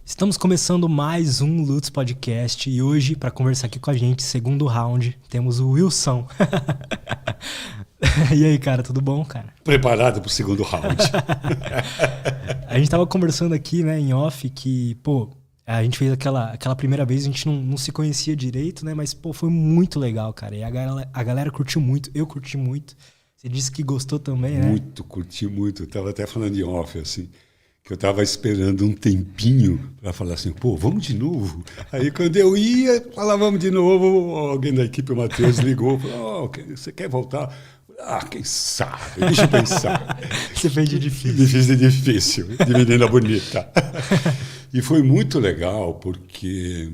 Estamos começando mais um Lutz Podcast e hoje, para conversar aqui com a gente, segundo round, temos o Wilson. E aí, cara, tudo bom, cara? Preparado para o segundo round. A gente tava conversando aqui, né, em off, que, a gente fez aquela primeira vez, a gente não se conhecia direito, né, mas, foi muito legal, cara. E a galera curtiu muito, eu curti muito. Você disse que gostou também, né? Muito, curti muito. Eu tava até falando em off, assim, que eu tava esperando um tempinho para falar assim, vamos de novo? Aí quando eu ia falar vamos de novo, alguém da equipe, o Matheus, ligou, falou, você quer voltar? Quem sabe? Deixa eu pensar. Você fez de difícil. Difícil, de menina bonita. E foi muito legal, porque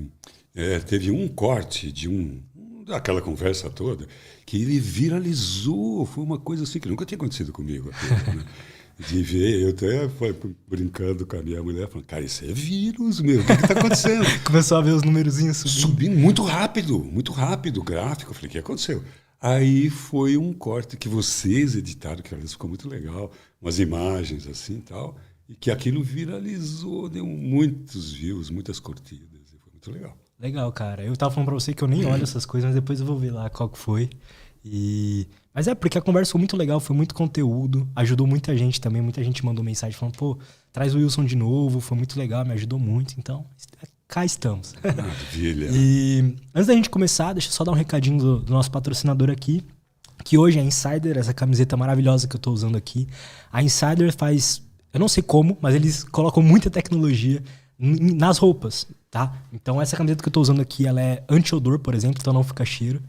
teve um corte daquela conversa toda, que ele viralizou. Foi uma coisa assim que nunca tinha acontecido comigo. Né? De ver, eu até fui brincando com a minha mulher, falando, cara, isso é vírus, meu, o que está acontecendo? Começou a ver os numerozinhos subindo muito rápido o gráfico. Eu falei, o que aconteceu? Aí foi um corte que vocês editaram, que ficou muito legal, umas imagens assim e tal, e que aquilo viralizou, deu muitos views, muitas curtidas, e foi muito legal. Legal, cara. Eu tava falando pra você que eu nem olho essas coisas, mas depois eu vou ver lá qual que foi. Mas porque a conversa foi muito legal, foi muito conteúdo, ajudou muita gente também, muita gente mandou mensagem falando, traz o Wilson de novo, foi muito legal, me ajudou muito, então cá estamos. Maravilha. E antes da gente começar, deixa eu só dar um recadinho do nosso patrocinador aqui, que hoje é a Insider, essa camiseta maravilhosa que eu tô usando aqui. A Insider faz, eu não sei como, mas eles colocam muita tecnologia nas roupas, tá? Então essa camiseta que eu tô usando aqui, ela é anti-odor, por exemplo, então não fica cheiro.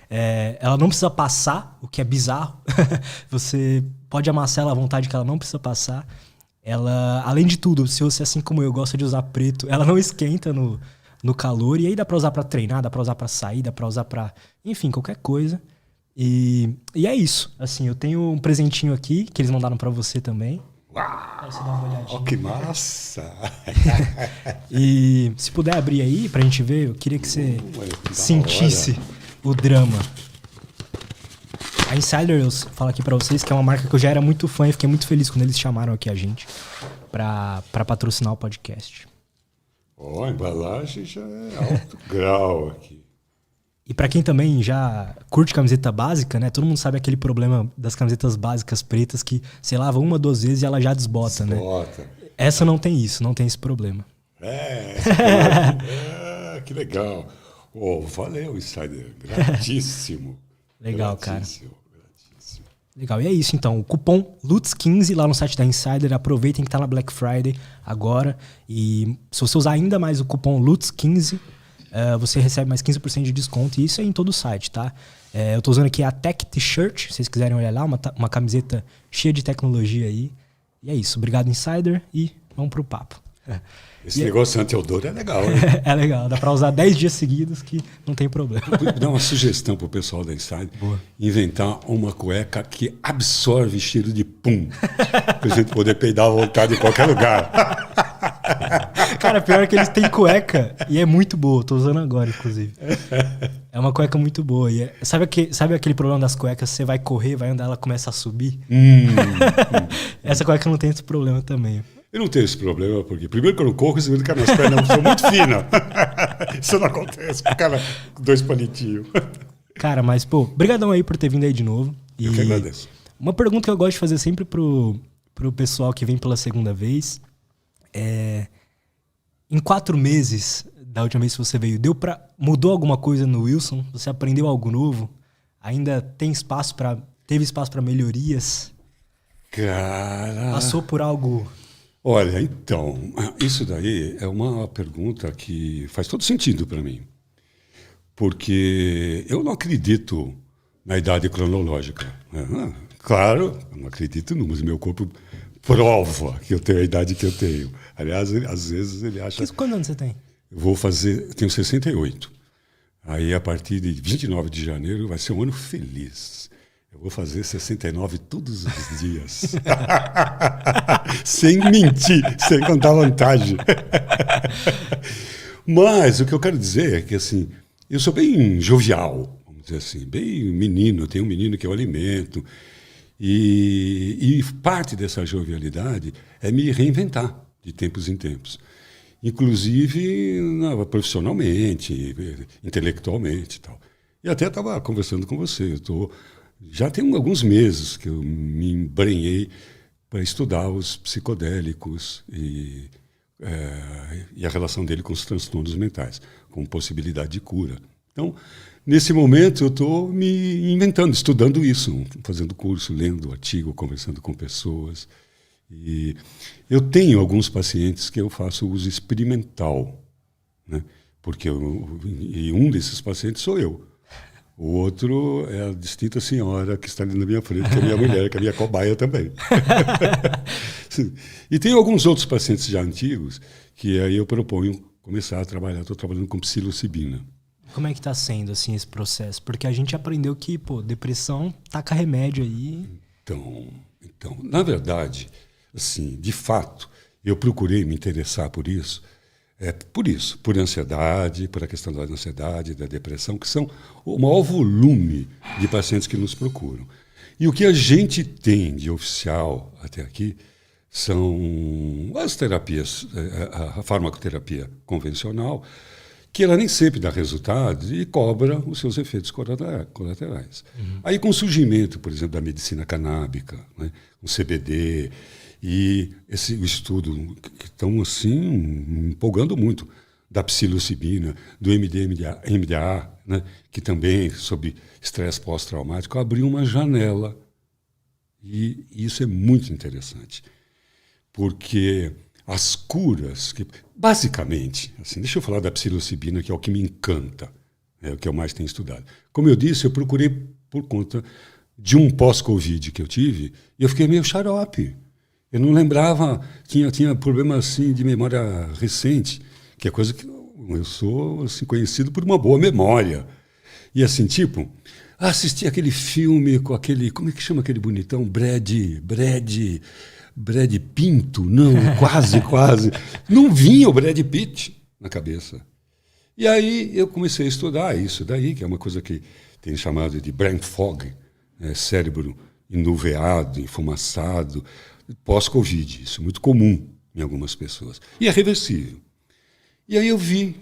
Ela não precisa passar, o que é bizarro. Você pode amassar ela à vontade, que ela não precisa passar. Ela, além de tudo, se você, assim como eu, gosta de usar preto, ela não esquenta no calor. E aí dá pra usar pra treinar, dá pra usar pra sair, dá pra usar pra... Enfim, qualquer coisa. E é isso. Assim, eu tenho um presentinho aqui, que eles mandaram pra você também. Uau! Você dá uma olhadinha. Que massa! E se puder abrir aí pra gente ver, eu queria que você sentisse o drama. A Insider, eu falo aqui pra vocês que é uma marca que eu já era muito fã e fiquei muito feliz quando eles chamaram aqui a gente pra patrocinar o podcast. A embalagem já é alto grau aqui. E pra quem também já curte camiseta básica, né? Todo mundo sabe aquele problema das camisetas básicas pretas que você lava uma, duas vezes e ela já desbota, né? Essa não tem isso, não tem esse problema. Que legal. Valeu, Insider. Gratíssimo. Legal, gratíssimo, cara. Gratíssimo. Legal. E é isso, então. O cupom LUTZ15 lá no site da Insider. Aproveitem que tá na Black Friday agora. E se você usar ainda mais o cupom LUTZ15, você recebe mais 15% de desconto. E isso é em todo o site, tá? Eu tô usando aqui a Tech T-Shirt, se vocês quiserem olhar lá. Uma camiseta cheia de tecnologia aí. E é isso. Obrigado, Insider. E vamos pro papo. Esse negócio anti-odor é legal, hein? É legal, dá pra usar 10 dias seguidos que não tem problema. Vou dar uma sugestão pro pessoal da Insider. Boa. Inventar uma cueca que absorve cheiro de pum. Pra gente poder peidar à vontade em qualquer lugar. Cara, pior que eles têm cueca e é muito boa. Tô usando agora, inclusive. É uma cueca muito boa. E sabe aquele problema das cuecas? Você vai correr, vai andar, ela começa a subir? Essa cueca não tem esse problema também. Eu não tenho esse problema, porque primeiro que eu não corro, segundo que as minhas pernas são muito finas. Isso não acontece com o cara com 2 palitinhos. Cara, mas, brigadão aí por ter vindo aí de novo. Eu que agradeço. Uma pergunta que eu gosto de fazer sempre pro pessoal que vem pela segunda vez em 4 meses da última vez que você veio, mudou alguma coisa no Wilson? Você aprendeu algo novo? Ainda teve espaço para melhorias? Cara... Passou por algo... Olha, então, isso daí é uma pergunta que faz todo sentido para mim. Porque eu não acredito na idade cronológica. Claro, eu não acredito, mas meu corpo prova que eu tenho a idade que eu tenho. Aliás, às vezes ele acha... Quantos anos você tem? Eu tenho 68. Aí, a partir de 29 de janeiro, vai ser um ano feliz. Eu vou fazer 69 todos os dias. Sem mentir, sem contar vantagem. Mas o que eu quero dizer é que, assim, eu sou bem jovial, vamos dizer assim, bem menino. Eu tenho um menino que eu alimento. E parte dessa jovialidade é me reinventar de tempos em tempos. inclusive profissionalmente, intelectualmente e tal. E até estava conversando com você. Já tem alguns meses que eu me embrenhei para estudar os psicodélicos e a relação dele com os transtornos mentais, com possibilidade de cura. Então, nesse momento, eu estou me inventando, estudando isso, fazendo curso, lendo artigo, conversando com pessoas. E eu tenho alguns pacientes que eu faço uso experimental, né? Porque e um desses pacientes sou eu. O outro é a distinta senhora que está ali na minha frente, que é minha mulher, que é minha cobaia também. E tem alguns outros pacientes já antigos que aí eu proponho começar a trabalhar. Estou trabalhando com psilocibina. Como é que está sendo assim, esse processo? Porque a gente aprendeu que depressão taca remédio aí. Então, na verdade, assim, de fato, eu procurei me interessar por isso. Por ansiedade, por a questão da ansiedade, da depressão, que são o maior volume de pacientes que nos procuram. E o que a gente tem de oficial até aqui são as terapias, a farmacoterapia convencional, que ela nem sempre dá resultado e cobra os seus efeitos colaterais. Aí com o surgimento, por exemplo, da medicina canábica, né, o CBD, e o estudo que estão assim empolgando muito da psilocibina, do MDA, né, que também sobre estresse pós-traumático abriu uma janela, e isso é muito interessante, porque as curas que basicamente, assim, deixa eu falar da psilocibina, que é o que me encanta, é o que eu mais tenho estudado. Como eu disse, eu procurei por conta de um pós-Covid que eu tive e eu fiquei meio xarope. Eu não lembrava, tinha problema assim de memória recente, que é coisa que eu sou assim, conhecido por uma boa memória. E assim, assisti aquele filme com aquele, como é que chama aquele bonitão? Brad Pinto? Não, quase. Não vinha o Brad Pitt na cabeça. E aí eu comecei a estudar isso daí, que é uma coisa que tem chamado de brain fog, cérebro enuveado, enfumaçado, pós-Covid. Isso é muito comum em algumas pessoas. E é reversível. E aí eu vi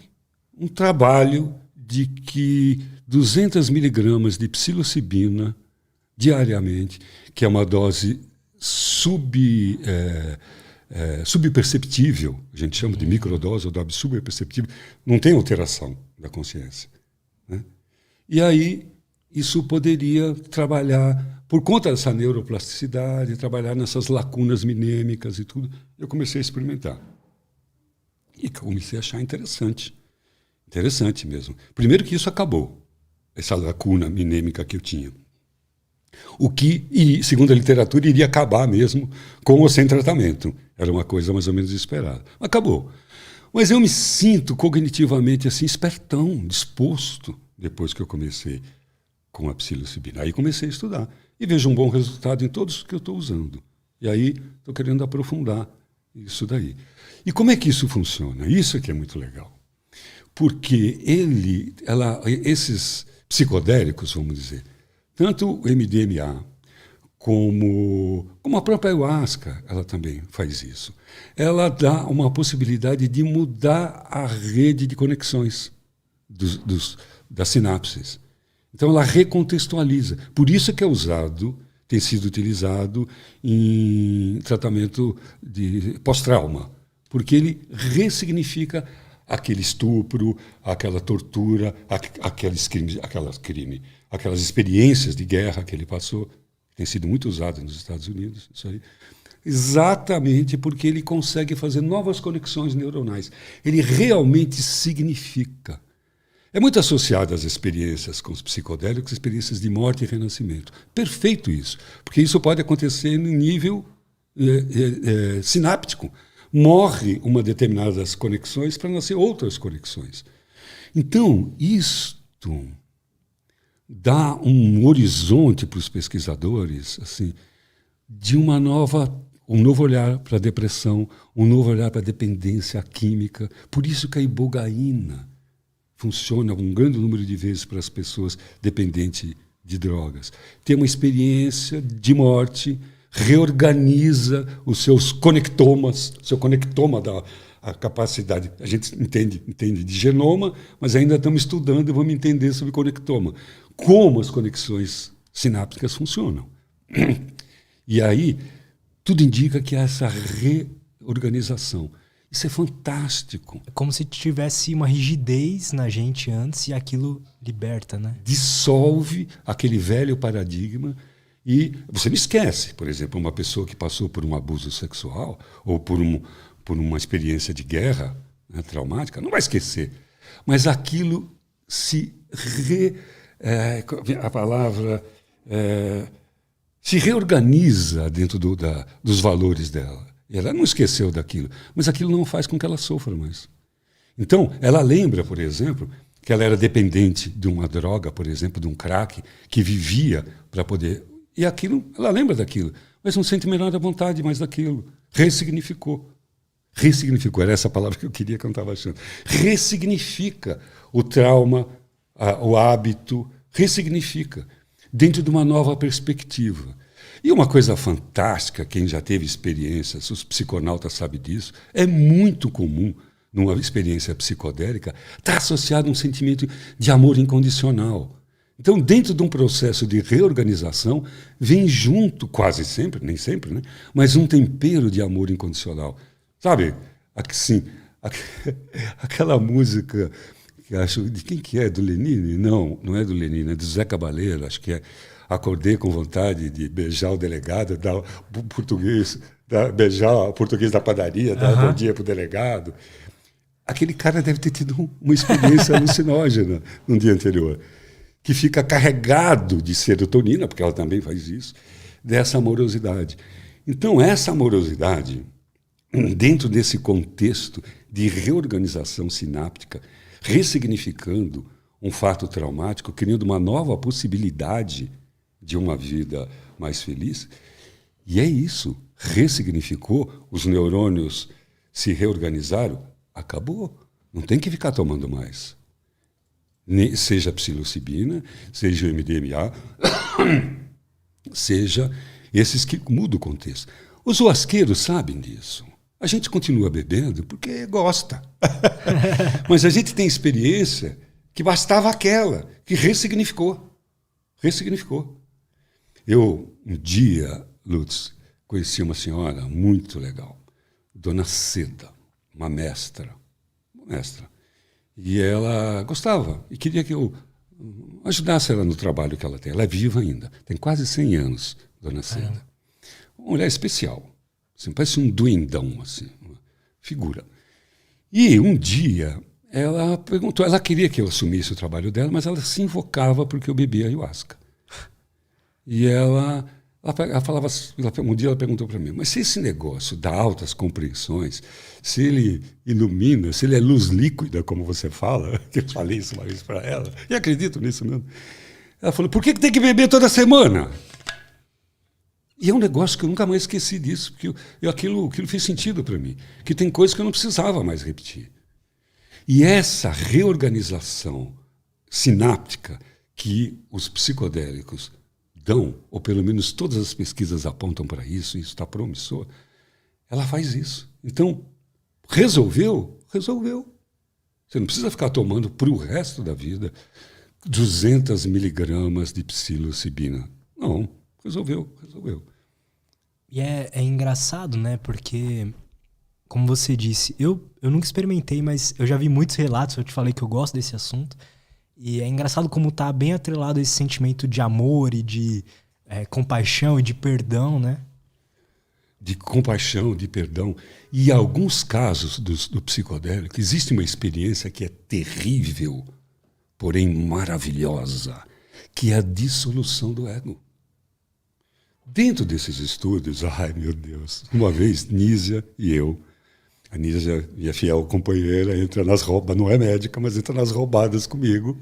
um trabalho de que 200 miligramas de psilocibina diariamente, que é uma dose subperceptível, a gente chama de microdose ou dose subperceptível, não tem alteração da consciência, né? E aí isso poderia trabalhar, por conta dessa neuroplasticidade, trabalhar nessas lacunas minêmicas e tudo. Eu comecei a experimentar. E comecei a achar interessante. Interessante mesmo. Primeiro que isso acabou, essa lacuna minêmica que eu tinha. O que, segundo a literatura, iria acabar mesmo com ou sem tratamento. Era uma coisa mais ou menos esperada. Acabou. Mas eu me sinto cognitivamente assim, espertão, disposto, depois que eu comecei com a psilocibina. Aí comecei a estudar. E vejo um bom resultado em todos os que eu estou usando. E aí estou querendo aprofundar isso daí. E como é que isso funciona? Isso é que é muito legal. Porque esses psicodélicos, vamos dizer, tanto o MDMA como a própria ayahuasca, ela também faz isso. Ela dá uma possibilidade de mudar a rede de conexões das sinapses. Então ela recontextualiza. Por isso que tem sido utilizado em tratamento de pós-trauma, porque ele ressignifica aquele estupro, aquela tortura, aquelas experiências de guerra que ele passou, que tem sido muito usado nos Estados Unidos, isso aí. Exatamente porque ele consegue fazer novas conexões neuronais. Ele realmente significa. É muito associado às experiências com os psicodélicos, experiências de morte e renascimento. Perfeito isso, porque isso pode acontecer no nível sináptico. Morre uma determinada das conexões para nascer outras conexões. Então, isto dá um horizonte para os pesquisadores assim, de um novo olhar para a depressão, um novo olhar para a dependência química. Por isso que a ibogaína funciona um grande número de vezes para as pessoas dependentes de drogas. Tem uma experiência de morte, reorganiza os seus conectomas, seu conectoma a capacidade. A gente entende de genoma, mas ainda estamos estudando e vamos entender sobre conectoma. Como as conexões sinápticas funcionam. E aí, tudo indica que há essa reorganização. Isso é fantástico. É como se tivesse uma rigidez na gente antes e aquilo liberta, né? Dissolve aquele velho paradigma e você não esquece, por exemplo, uma pessoa que passou por um abuso sexual ou por uma experiência de guerra, né, traumática, não vai esquecer. Mas aquilo se reorganiza dentro dos valores dela. E ela não esqueceu daquilo, mas aquilo não faz com que ela sofra mais. Então, ela lembra, por exemplo, que ela era dependente de uma droga, por exemplo, de um crack, que vivia para poder... E aquilo, ela lembra daquilo, mas não sente a menor vontade mais daquilo. Ressignificou. Ressignificou, era essa palavra que eu queria, que eu não estava achando. Ressignifica o trauma, o hábito, ressignifica, dentro de uma nova perspectiva. E uma coisa fantástica, quem já teve experiências, os psiconautas sabem disso, é muito comum, numa experiência psicodélica, estar associado a um sentimento de amor incondicional. Então, dentro de um processo de reorganização, vem junto, quase sempre, nem sempre, né? Mas um tempero de amor incondicional. Sabe, assim, aquela música, que acho, de quem que é? Do Lenine? Não, não é do Lenine, é do Zé Cabaleiro, acho que é. Acordei com vontade de beijar o delegado, dar o português, beijar o português da padaria, dar bom dia para o delegado. Aquele cara deve ter tido uma experiência alucinógena no dia anterior, que fica carregado de serotonina, porque ela também faz isso, dessa amorosidade. Então, essa amorosidade, dentro desse contexto de reorganização sináptica, ressignificando um fato traumático, criando uma nova possibilidade de uma vida mais feliz. E é isso. Ressignificou, os neurônios se reorganizaram, acabou. Não tem que ficar tomando mais. Seja a psilocibina, seja o MDMA, seja esses que mudam o contexto. Os huasqueiros sabem disso. A gente continua bebendo porque gosta. Mas a gente tem experiência que bastava aquela, que ressignificou. Ressignificou. Eu, um dia, Lutz, conheci uma senhora muito legal, Dona Seda, uma mestra. E ela gostava e queria que eu ajudasse ela no trabalho que ela tem. Ela é viva ainda, tem quase 100 anos, Dona Seda. Uma mulher especial, assim, parece um duendão, assim, uma figura. E um dia ela perguntou, ela queria que eu assumisse o trabalho dela, mas ela se invocava porque eu bebia ayahuasca. E ela falava, um dia ela perguntou para mim, mas se esse negócio dá altas compreensões, se ele ilumina, se ele é luz líquida, como você fala, que eu falei isso uma vez para ela, e acredito nisso mesmo. Ela falou, por que tem que beber toda semana? E é um negócio que eu nunca mais esqueci disso, porque aquilo fez sentido para mim, que tem coisas que eu não precisava mais repetir. E essa reorganização sináptica que os psicodélicos dão, ou pelo menos todas as pesquisas apontam para isso, e isso está promissor, ela faz isso. Então, resolveu. Você não precisa ficar tomando para o resto da vida 200 miligramas de psilocibina. Não, resolveu. E é engraçado, né? Porque, como você disse, eu nunca experimentei, mas eu já vi muitos relatos, eu te falei que eu gosto desse assunto. E é engraçado como tá bem atrelado esse sentimento de amor e de compaixão e de perdão, né? De compaixão, de perdão. E em alguns casos do psicodélico, existe uma experiência que é terrível, porém maravilhosa, que é a dissolução do ego. Dentro desses estudos, ai meu Deus, uma vez Nízia e eu, a Nízia, minha fiel companheira, entra nas roubadas, não é médica, mas entra nas roubadas comigo,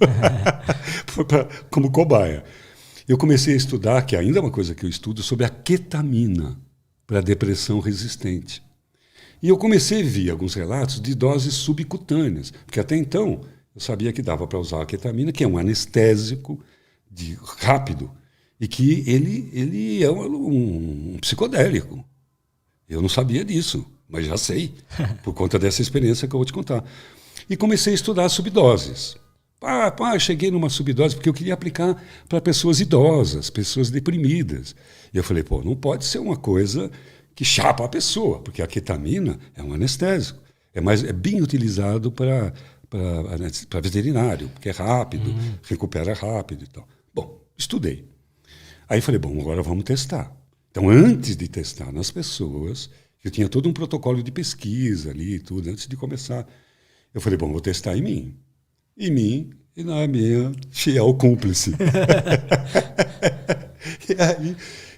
como cobaia. Eu comecei a estudar, que ainda é uma coisa que eu estudo, sobre a ketamina para depressão resistente. E eu comecei a ver alguns relatos de doses subcutâneas, porque até então eu sabia que dava para usar a ketamina, que é um anestésico rápido, e que ele é um psicodélico. Eu não sabia disso. mas já sei, por conta dessa experiência que eu vou te contar. E comecei a estudar subdoses. Eu cheguei numa subdose porque eu queria aplicar para pessoas idosas, pessoas deprimidas. E eu falei, não pode ser uma coisa que chapa a pessoa, porque a ketamina é um anestésico. É bem utilizado para veterinário, porque é rápido, recupera rápido e tal. Bom, estudei. Aí falei, agora vamos testar. Então, antes de testar nas pessoas, eu tinha todo um protocolo de pesquisa ali e tudo, antes de começar. Eu falei, vou testar em mim. Em mim e na minha fiel cúmplice.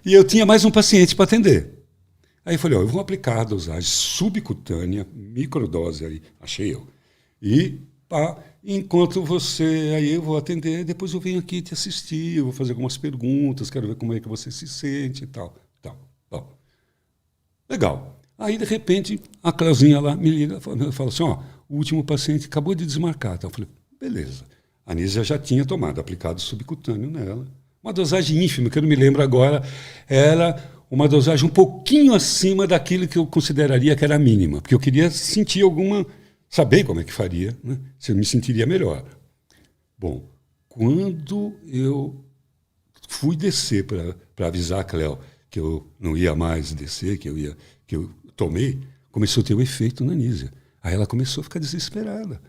E eu tinha mais um paciente para atender. Aí eu falei, eu vou aplicar a dosagem subcutânea, microdose aí, achei eu. E enquanto aí eu vou atender, depois eu venho aqui te assistir, eu vou fazer algumas perguntas, quero ver como é que você se sente e tal. Bom, legal. Aí, de repente, a Clauzinha lá me liga e fala assim, o último paciente acabou de desmarcar. Então, eu falei, beleza. A Anísia já tinha aplicado subcutâneo nela. Uma dosagem ínfima, que eu não me lembro agora, era uma dosagem um pouquinho acima daquilo que eu consideraria que era a mínima, porque eu queria sentir saber como é que faria, né? Se eu me sentiria melhor. Bom, quando eu fui descer para avisar a Cléo que eu não ia mais descer, que eu tomei, começou a ter um efeito na Anísia. Aí ela começou a ficar desesperada.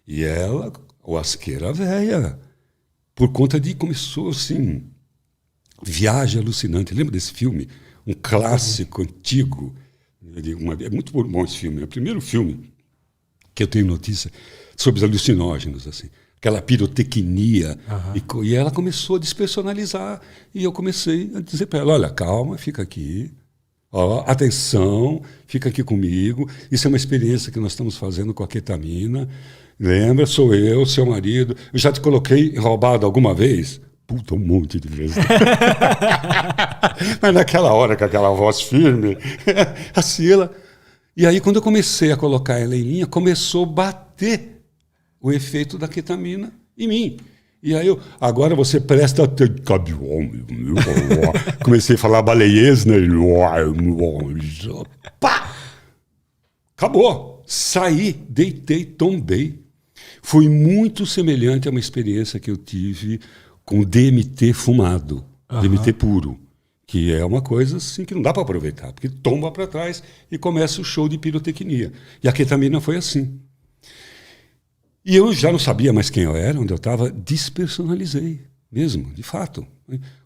E ela, o asqueira velha, por conta começou assim, Viagem Alucinante. Lembra desse filme? Um clássico antigo. É muito bom esse filme. É o primeiro filme que eu tenho notícia sobre os alucinógenos, assim. Aquela pirotecnia. E ela começou a despersonalizar. E eu comecei a dizer para ela, olha, calma, fica aqui. Atenção, fica aqui comigo. Isso é uma experiência que nós estamos fazendo com a ketamina. Lembra, sou eu, seu marido. Eu já te coloquei roubado alguma vez? Puta, um monte de vezes. Mas naquela hora, com aquela voz firme, assim ela... E aí, quando eu comecei a colocar ela em linha, começou a bater o efeito da ketamina em mim. E aí, agora você presta atenção. Comecei a falar baleiês, né? Pá! Acabou. Saí, deitei, tombei. Foi muito semelhante a uma experiência que eu tive com DMT fumado, DMT puro, que é uma coisa assim que não dá para aproveitar, porque tomba para trás e começa o show de pirotecnia. E a ketamina foi assim. E eu já não sabia mais quem eu era, onde eu estava, despersonalizei mesmo, de fato.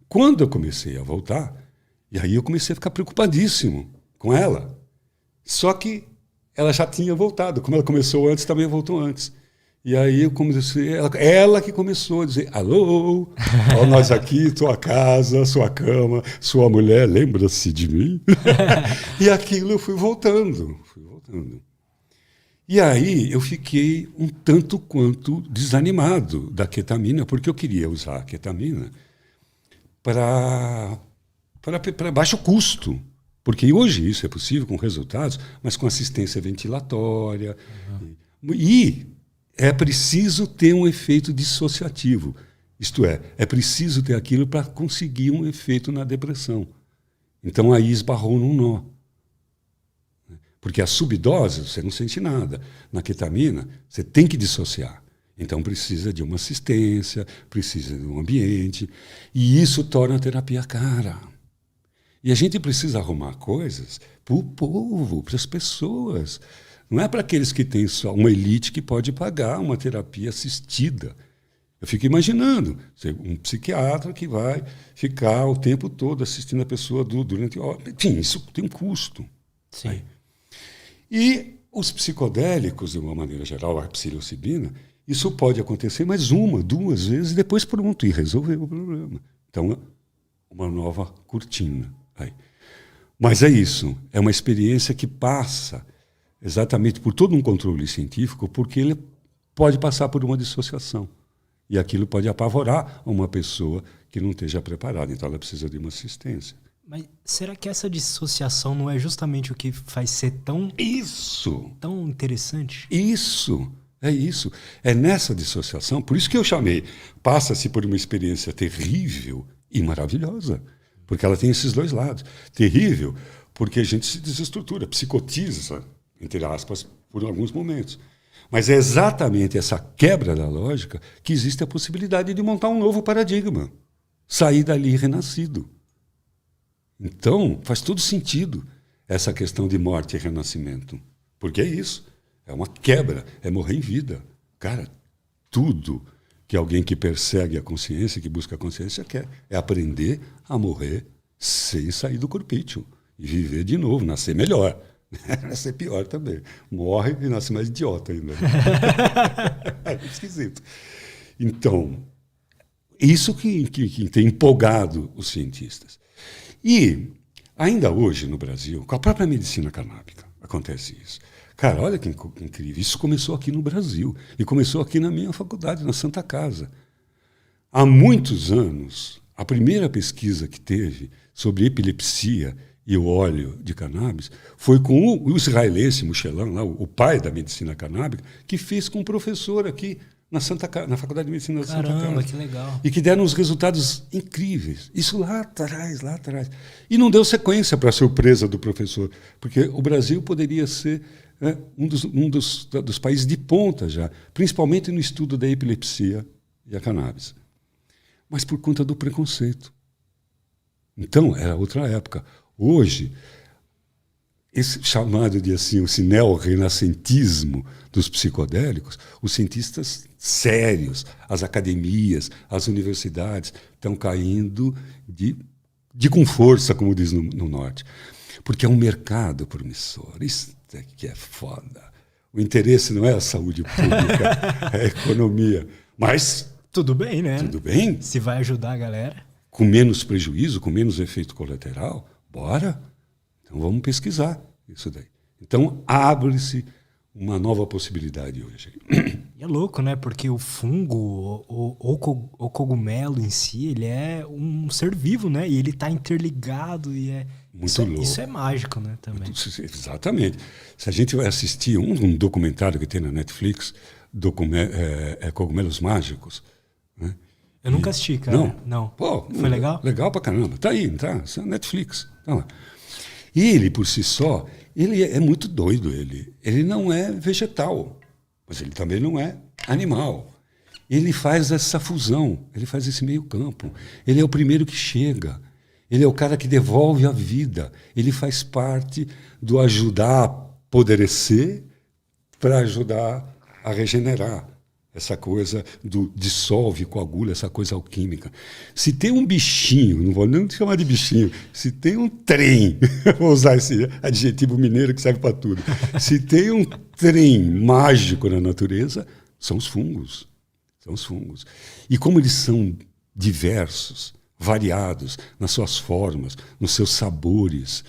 Quando eu comecei a voltar, e aí eu comecei a ficar preocupadíssimo com ela. Só que ela já tinha voltado, como ela começou antes, também voltou antes. E aí eu comecei, ela que começou a dizer, alô, ó, nós aqui, tua casa, sua cama, sua mulher, lembra-se de mim? E aquilo eu fui voltando. E aí eu fiquei um tanto quanto desanimado da ketamina, porque eu queria usar a ketamina para baixo custo. Porque hoje isso é possível com resultados, mas com assistência ventilatória. E é preciso ter um efeito dissociativo. Isto é preciso ter aquilo para conseguir um efeito na depressão. Então aí esbarrou num nó. Porque a subdose você não sente nada. Na ketamina você tem que dissociar. Então precisa de uma assistência, precisa de um ambiente. E isso torna a terapia cara. E a gente precisa arrumar coisas para o povo, para as pessoas. Não é para aqueles que têm só uma elite que pode pagar uma terapia assistida. Eu fico imaginando um psiquiatra que vai ficar o tempo todo assistindo a pessoa durante horas. Enfim, isso tem um custo. Sim. Aí. E os psicodélicos, de uma maneira geral, a psilocibina, isso pode acontecer mais uma, duas vezes, e depois pronto, e resolveu o problema. Então, uma nova cortina. Aí. Mas é isso, é uma experiência que passa exatamente por todo um controle científico, porque ele pode passar por uma dissociação. E aquilo pode apavorar uma pessoa que não esteja preparada. Então, ela precisa de uma assistência. Mas será que essa dissociação não é justamente o que faz ser tão interessante? Isso, é isso. É nessa dissociação, por isso que eu chamei, passa-se por uma experiência terrível e maravilhosa. Porque ela tem esses dois lados. Terrível, porque a gente se desestrutura, psicotiza, entre aspas, por alguns momentos. Mas é exatamente essa quebra da lógica que existe a possibilidade de montar um novo paradigma. Sair dali renascido. Então, faz todo sentido essa questão de morte e renascimento. Porque é isso. É uma quebra, é morrer em vida. Cara, tudo que alguém que persegue a consciência, que busca a consciência, quer. É aprender a morrer sem sair do corpício. E viver de novo, nascer melhor. Nascer pior também. Morre e nasce mais idiota ainda. É esquisito. Então, isso que tem empolgado os cientistas. E, ainda hoje no Brasil, com a própria medicina canábica, acontece isso. Cara, olha que incrível. Isso começou aqui no Brasil. E começou aqui na minha faculdade, na Santa Casa. Há muitos anos, a primeira pesquisa que teve sobre epilepsia e o óleo de cannabis foi com o israelense Michelin, lá, o pai da medicina canábica, que fez com um professor aqui na Faculdade de Medicina da Santa Casa. Caramba, que legal. E que deram uns resultados incríveis. Isso lá atrás, lá atrás. E não deu sequência para a surpresa do professor, porque o Brasil poderia ser um dos países de ponta já, principalmente no estudo da epilepsia e a cannabis. Mas por conta do preconceito. Então, era outra época. Hoje, esse chamado de assim, esse neo-renascentismo dos psicodélicos, os cientistas sérios, as academias, as universidades estão caindo de com força, como diz no Norte. Porque é um mercado promissor. Isso é que é foda. O interesse não é a saúde pública, é a economia. Mas... Tudo bem, né? Tudo bem. Se vai ajudar a galera. Com menos prejuízo, com menos efeito colateral, bora. Então vamos pesquisar isso daí. Então abre-se uma nova possibilidade hoje. E é louco, né? Porque o fungo, o cogumelo em si, ele é um ser vivo, né? E ele está interligado e é... Muito louco. Isso é mágico, né? Também. Exatamente. Se a gente vai assistir um documentário que tem na Netflix, Cogumelos Mágicos, né? Eu nunca assisti, cara. Não. Pô, foi legal? Legal pra caramba. Tá aí, tá? Isso é Netflix. Tá lá. Ele, por si só, ele é muito doido. Ele não é vegetal, mas ele também não é animal. Ele faz essa fusão, ele faz esse meio campo. Ele é o primeiro que chega. Ele é o cara que devolve a vida. Ele faz parte do ajudar a apodrecer para ajudar a regenerar. Essa coisa do dissolve, coagula, essa coisa alquímica. Se tem um bichinho, não vou nem chamar de bichinho, se tem um trem, vou usar esse adjetivo mineiro que serve para tudo, se tem um trem mágico na natureza, são os fungos. São os fungos. E como eles são diversos, variados nas suas formas, nos seus sabores,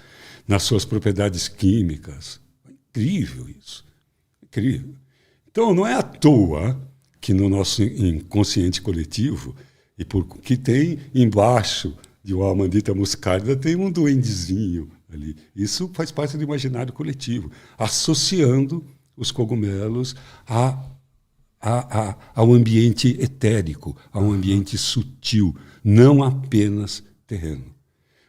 nas suas propriedades químicas. É incrível isso. Incrível. Então, não é à toa que no nosso inconsciente coletivo, e que tem embaixo de uma amandita muscárida, tem um duendezinho ali. Isso faz parte do imaginário coletivo, associando os cogumelos ao ambiente etérico, ao ambiente sutil, não apenas terreno.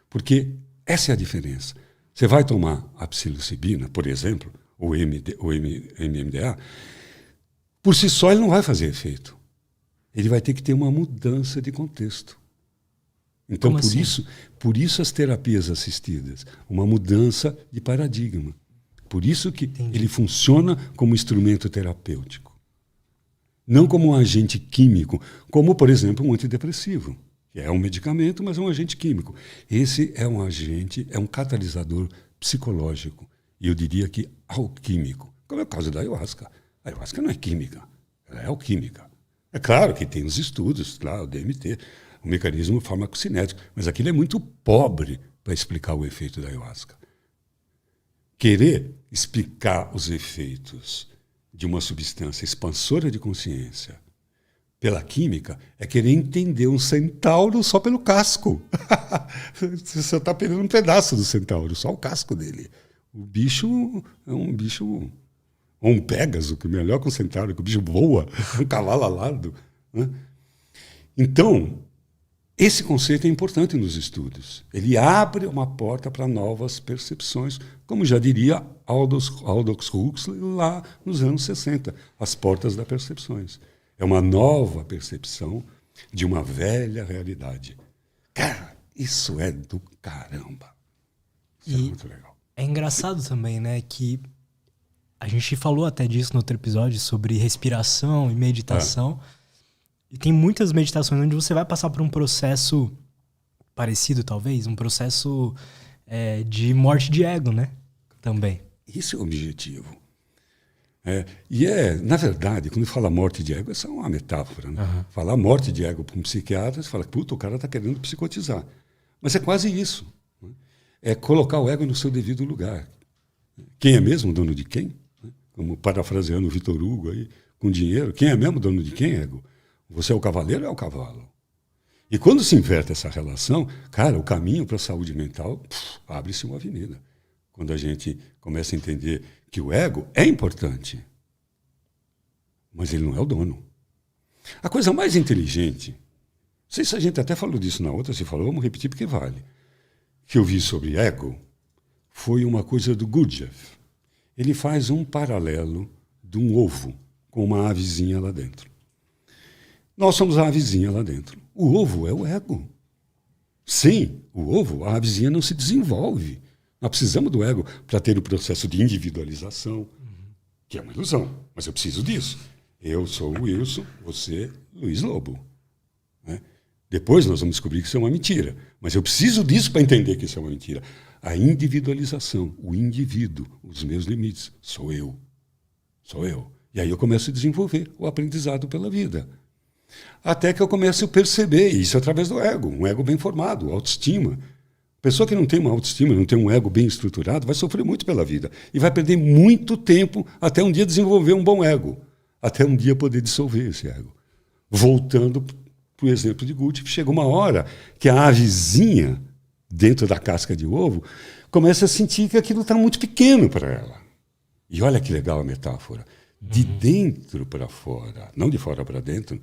Porque essa é a diferença. Você vai tomar a psilocibina, por exemplo, ou MMDA, por si só ele não vai fazer efeito. Ele vai ter que ter uma mudança de contexto. Então, Como assim? por isso as terapias assistidas, uma mudança de paradigma. Por isso que ele funciona como instrumento terapêutico. Não como um agente químico, como, por exemplo, um antidepressivo, que é um medicamento, mas é um agente químico. Esse é um agente, é um catalisador psicológico, e eu diria que alquímico, como é o caso da ayahuasca. A ayahuasca não é química, ela é alquímica. É claro que tem os estudos, lá, o DMT, o mecanismo farmacocinético, mas aquilo é muito pobre para explicar o efeito da ayahuasca. Querer explicar os efeitos de uma substância expansora de consciência pela química é querer entender um centauro só pelo casco. Você só está pegando um pedaço do centauro, só o casco dele. O bicho é um bicho... Ou um Pégaso, que é melhor que um centauro, que o bicho voa, um cavalo alado. Né? Então, Esse conceito é importante nos estudos. Ele abre uma porta para novas percepções, como já diria Aldous Huxley lá nos anos 60, as portas das percepções. É uma nova percepção de uma velha realidade. Cara, isso é do caramba. Isso é muito legal. É engraçado também, né, que a gente falou até disso no outro episódio sobre respiração e meditação. E tem muitas meditações onde você vai passar por um processo parecido, talvez, um processo de morte de ego, né? Também. Isso é o objetivo. Na verdade, quando fala morte de ego, essa é uma metáfora. Né? Uhum. Falar morte de ego para um psiquiatra, você fala, puta, o cara está querendo psicotizar. Mas é quase isso. Né? É colocar o ego no seu devido lugar. Quem é mesmo dono de quem? Como parafraseando o Vitor Hugo aí, com dinheiro, quem é mesmo dono de quem, ego? Você é o cavaleiro ou é o cavalo? E quando se inverte essa relação, cara, o caminho para a saúde mental, abre-se uma avenida. Quando a gente começa a entender que o ego é importante, mas ele não é o dono. A coisa mais inteligente, não sei se a gente até falou disso na outra, se falou, vamos repetir porque vale, que eu vi sobre ego, foi uma coisa do Gurdjieff. Ele faz um paralelo de um ovo com uma avezinha lá dentro. Nós somos a avezinha lá dentro. O ovo é o ego. Sem o ovo, a avezinha não se desenvolve. Nós precisamos do ego para ter o processo de individualização, que é uma ilusão, mas eu preciso disso. Eu sou o Wilson, você, Luiz Lobo. Né? Depois nós vamos descobrir que isso é uma mentira, mas eu preciso disso para entender que isso é uma mentira. A individualização, o indivíduo, os meus limites, sou eu. Sou eu. E aí eu começo a desenvolver o aprendizado pela vida. Até que eu começo a perceber, isso através do ego, um ego bem formado, autoestima. Pessoa que não tem uma autoestima, não tem um ego bem estruturado, vai sofrer muito pela vida. E vai perder muito tempo até um dia desenvolver um bom ego. Até um dia poder dissolver esse ego. Voltando para o exemplo de Gurdjieff, chega uma hora que a avezinha, dentro da casca de ovo, começa a sentir que aquilo está muito pequeno para ela. E olha que legal a metáfora. De dentro para fora, não de fora para dentro,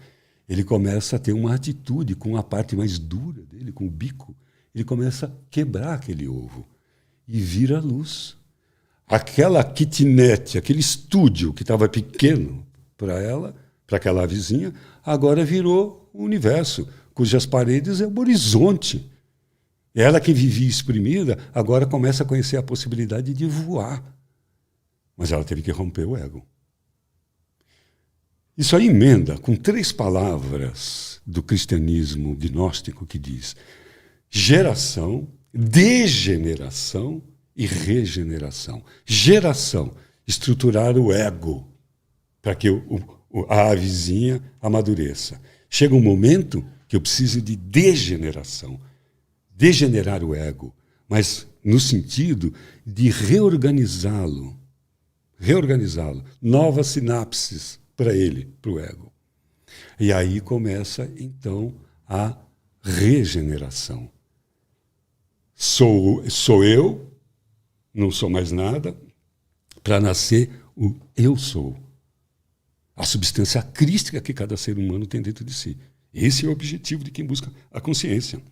ele começa a ter uma atitude com a parte mais dura dele, com o bico. Ele começa a quebrar aquele ovo e vira luz. Aquela kitnet, aquele estúdio que estava pequeno para ela, para aquela vizinha, agora virou o universo, cujas paredes é o horizonte. Ela que vivia exprimida, agora começa a conhecer a possibilidade de voar. Mas ela teve que romper o ego. Isso aí emenda com 3 palavras do cristianismo gnóstico que diz geração, degeneração e regeneração. Geração, estruturar o ego para que a avezinha amadureça. Chega um momento que eu preciso de degeneração, degenerar o ego, mas no sentido de reorganizá-lo, novas sinapses para ele, para o ego. E aí começa, então, a regeneração. Sou eu, não sou mais nada, para nascer o eu sou. A substância crística que cada ser humano tem dentro de si. Esse é o objetivo de quem busca a consciência.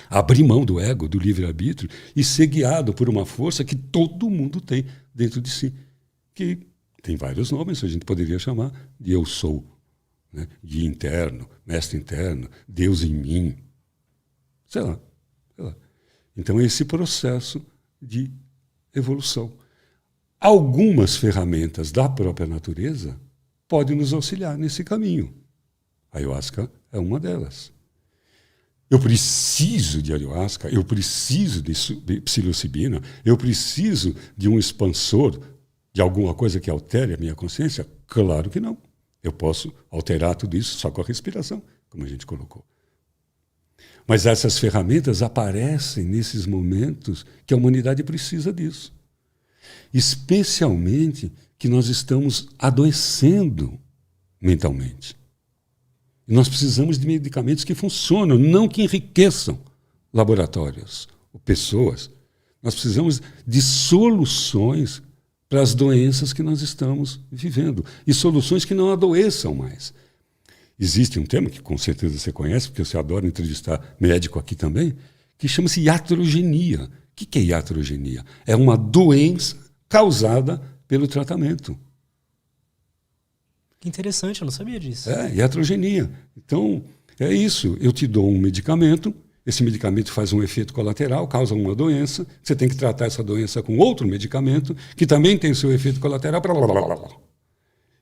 Abrir mão do ego, do livre-arbítrio, e ser guiado por uma força que todo mundo tem dentro de si, que tem vários nomes, a gente poderia chamar de eu sou, né? Guia interno, mestre interno, Deus em mim, sei lá. Então, esse processo de evolução. Algumas ferramentas da própria natureza podem nos auxiliar nesse caminho. A ayahuasca é uma delas. Eu preciso de ayahuasca, eu preciso de psilocibina, eu preciso de um expansor, de alguma coisa que altere a minha consciência? Claro que não. Eu posso alterar tudo isso só com a respiração, como a gente colocou. Mas essas ferramentas aparecem nesses momentos que a humanidade precisa disso. Especialmente que nós estamos adoecendo mentalmente. E nós precisamos de medicamentos que funcionam, não que enriqueçam laboratórios ou pessoas. Nós precisamos de soluções para as doenças que nós estamos vivendo. E soluções que não adoeçam mais. Existe um termo que com certeza você conhece, porque você adora entrevistar médico aqui também, que chama-se iatrogenia. O que é iatrogenia? É uma doença causada pelo tratamento. Que interessante, eu não sabia disso. É, iatrogenia. Então, é isso. Eu te dou um medicamento, esse medicamento faz um efeito colateral, causa uma doença, você tem que tratar essa doença com outro medicamento, que também tem seu efeito colateral. Blá, blá, blá, blá.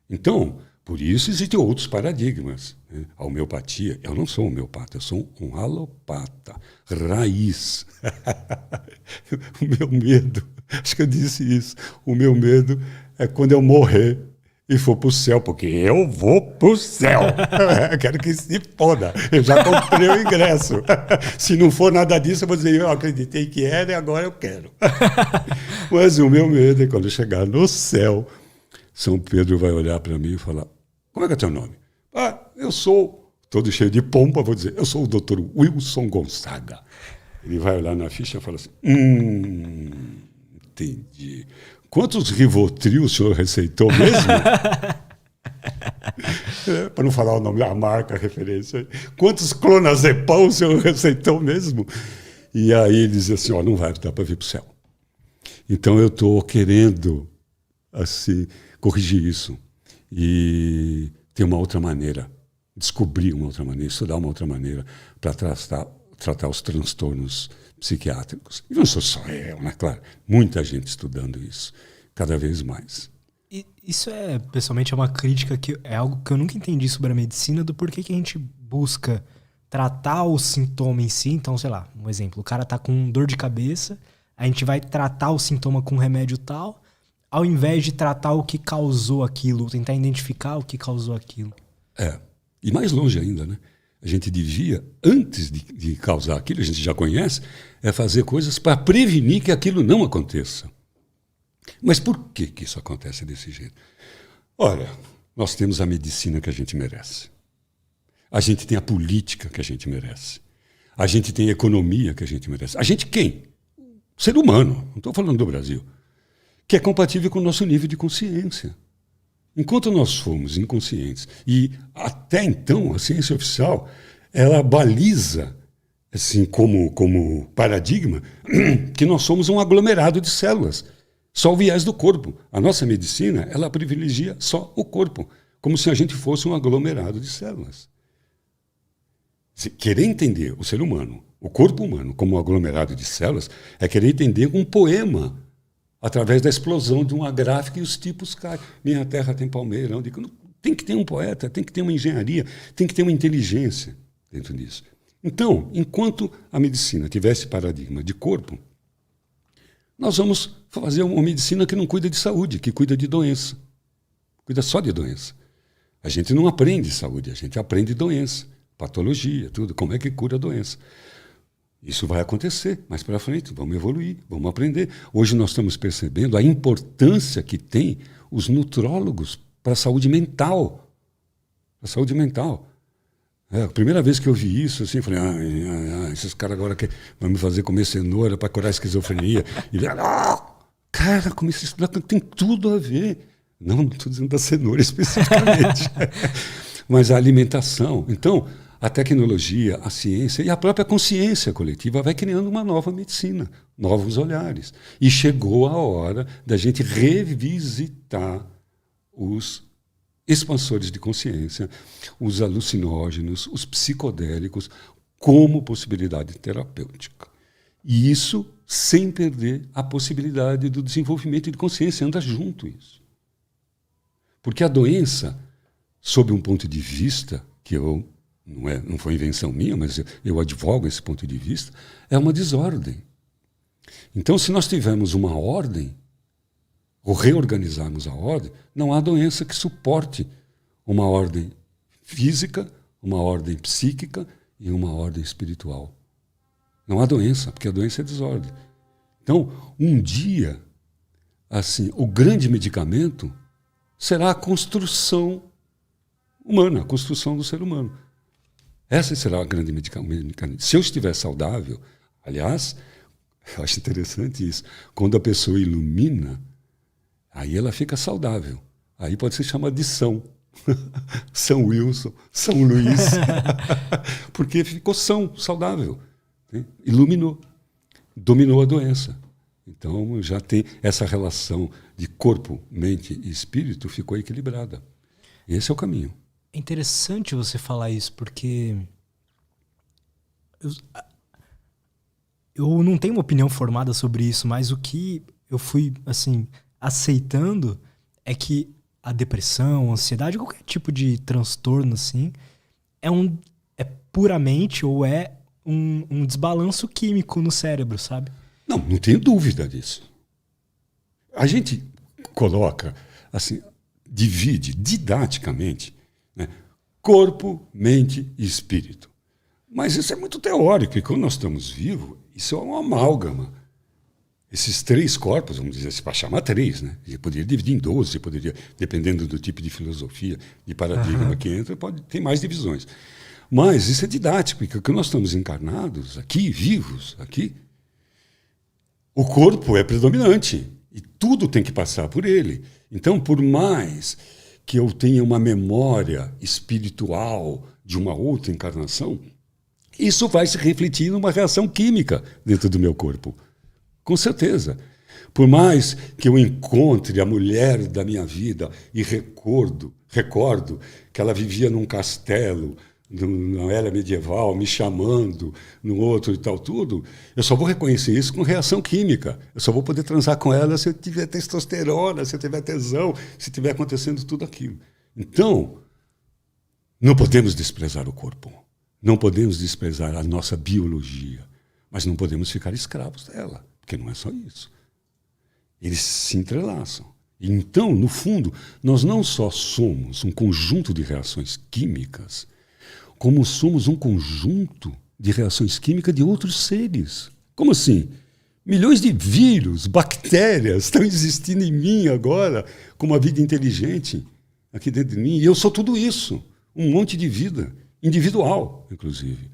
Então, por isso existem outros paradigmas. Né? A homeopatia, eu não sou homeopata, eu sou um alopata, raiz. O meu medo, acho que eu disse isso, o meu medo é quando eu morrer e for para o céu, porque eu vou para o céu. Eu quero que se foda. Eu já comprei o ingresso. Se não for nada disso, eu vou dizer, eu acreditei que era e agora eu quero. Mas o meu medo é quando eu chegar no céu, São Pedro vai olhar para mim e falar, como é que é teu nome? Ah, eu sou, todo cheio de pompa, vou dizer, eu sou o Dr. Wilson Gonzaga. Ele vai olhar na ficha e fala assim, entendi. Quantos Rivotril o senhor receitou mesmo? Para não falar o nome da marca, a referência. Quantos clonazepam o senhor receitou mesmo? E aí ele diz assim, não vai dar para vir para o céu. Então eu estou querendo assim, corrigir isso e ter uma outra maneira, descobrir uma outra maneira, estudar uma outra maneira para tratar os transtornos psiquiátricos. E não sou só eu, né? Claro, muita gente estudando isso, cada vez mais. E isso pessoalmente, é uma crítica que é algo que eu nunca entendi sobre a medicina, do porquê que a gente busca tratar o sintoma em si. Então, sei lá, um exemplo, o cara tá com dor de cabeça, a gente vai tratar o sintoma com um remédio tal, ao invés de tratar o que causou aquilo, tentar identificar o que causou aquilo. E mais longe ainda, né? A gente devia, antes de causar aquilo, a gente já conhece, fazer coisas para prevenir que aquilo não aconteça. Mas por que isso acontece desse jeito? Olha, nós temos a medicina que a gente merece. A gente tem a política que a gente merece. A gente tem a economia que a gente merece. A gente quem? O ser humano, não estou falando do Brasil, que é compatível com o nosso nível de consciência. Enquanto nós fomos inconscientes, e até então a ciência oficial, ela baliza, assim, como paradigma, que nós somos um aglomerado de células, só o viés do corpo. A nossa medicina, ela privilegia só o corpo, como se a gente fosse um aglomerado de células. Se querer entender o ser humano, o corpo humano, como um aglomerado de células, é querer entender um poema, através da explosão de uma gráfica e os tipos caem. Minha terra tem palmeirão. Tem que ter um poeta, tem que ter uma engenharia, tem que ter uma inteligência dentro disso. Então, enquanto a medicina tivesse paradigma de corpo, nós vamos fazer uma medicina que não cuida de saúde, que cuida de doença. Cuida só de doença. A gente não aprende saúde, a gente aprende doença, patologia, tudo, como é que cura a doença. Isso vai acontecer mais para frente, vamos evoluir, vamos aprender. Hoje nós estamos percebendo a importância que tem os nutrólogos para a saúde mental. A saúde mental. A primeira vez que eu vi isso, assim, eu falei, esses caras agora vão me fazer comer cenoura para curar a esquizofrenia. E cara, comecei a estudar, tem tudo a ver. Não estou dizendo da cenoura especificamente, mas a alimentação. Então, a tecnologia, a ciência e a própria consciência coletiva vai criando uma nova medicina, novos olhares. E chegou a hora da gente revisitar os expansores de consciência, os alucinógenos, os psicodélicos, como possibilidade terapêutica. E isso sem perder a possibilidade do desenvolvimento de consciência, anda junto isso. Porque a doença, sob um ponto de vista que não foi invenção minha, mas eu advogo esse ponto de vista, é uma desordem. Então, se nós tivermos uma ordem, ou reorganizarmos a ordem, não há doença que suporte uma ordem física, uma ordem psíquica e uma ordem espiritual. Não há doença, porque a doença é desordem. Então, um dia, assim, o grande medicamento será a construção humana, a construção do ser humano. Essa será a grande medicamento. Se eu estiver saudável, aliás, eu acho interessante isso, quando a pessoa ilumina, aí ela fica saudável. Aí pode ser chamada de são. São Wilson, São Luís, porque ficou são, saudável, né? Iluminou, dominou a doença. Então já tem essa relação de corpo, mente e espírito ficou equilibrada. Esse é o caminho. É interessante você falar isso, porque eu não tenho uma opinião formada sobre isso, mas o que eu fui assim aceitando é que a depressão, a ansiedade, qualquer tipo de transtorno assim, é puramente ou é um desbalanço químico no cérebro, sabe? Não tenho dúvida disso. A gente coloca, assim, divide didaticamente, né, corpo, mente e espírito. Mas isso é muito teórico, e quando nós estamos vivos, isso é uma amálgama. Esses 3 corpos, vamos dizer, para chamar 3, né? Você poderia dividir em 12, poderia, dependendo do tipo de filosofia, de paradigma que entra, pode ter mais divisões. Mas isso é didático, porque quando nós estamos encarnados, aqui, vivos, aqui, o corpo é predominante e tudo tem que passar por ele. Então, por mais que eu tenha uma memória espiritual de uma outra encarnação, isso vai se refletir numa reação química dentro do meu corpo. Com certeza. Por mais que eu encontre a mulher da minha vida e recordo que ela vivia num castelo, na era medieval, me chamando, no outro e tal, tudo, eu só vou reconhecer isso com reação química. Eu só vou poder transar com ela se eu tiver testosterona, se eu tiver tesão, se tiver acontecendo tudo aquilo. Então, não podemos desprezar o corpo. Não podemos desprezar a nossa biologia. Mas não podemos ficar escravos dela. Porque não é só isso. Eles se entrelaçam. Então, no fundo, nós não só somos um conjunto de reações químicas, como somos um conjunto de reações químicas de outros seres. Como assim? Milhões de vírus, bactérias estão existindo em mim agora, com uma vida inteligente aqui dentro de mim. E eu sou tudo isso. Um monte de vida, individual, inclusive.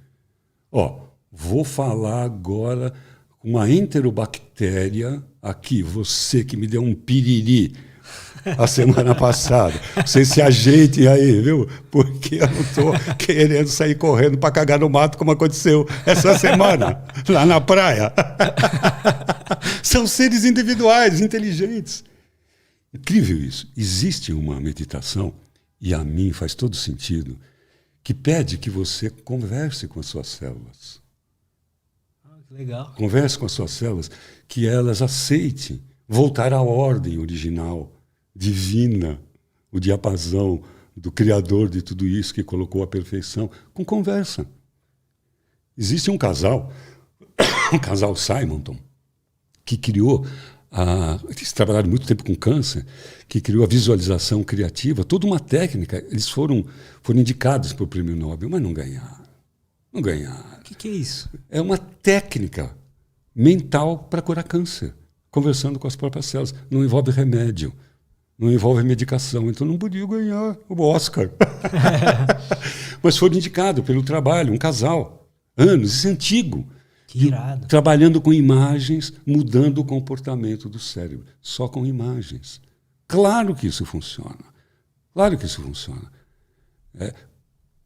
Vou falar agora com uma enterobactéria aqui, você que me deu um piriri a semana passada. Você se ajeite aí, viu? Porque eu não estou querendo sair correndo para cagar no mato, como aconteceu essa semana, lá na praia. São seres individuais, inteligentes. Incrível isso. Existe uma meditação, e a mim faz todo sentido, que pede que você converse com as suas células. Legal. Converse com as suas células, que elas aceitem voltar à ordem original, divina, o diapasão do Criador de tudo isso, que colocou a perfeição, com conversa. Existe um casal Simonton, que criou, eles trabalharam muito tempo com câncer, que criou a visualização criativa, toda uma técnica. Eles foram indicados para o Prêmio Nobel, mas não ganharam. Não ganharam. O que é isso? É uma técnica mental para curar câncer, conversando com as próprias células. Não envolve remédio, não envolve medicação, então não podia ganhar o Oscar. Mas foram indicados pelo trabalho, um casal, anos, isso é antigo. Que irado. Trabalhando com imagens, mudando o comportamento do cérebro, só com imagens. Claro que isso funciona. Claro que isso funciona.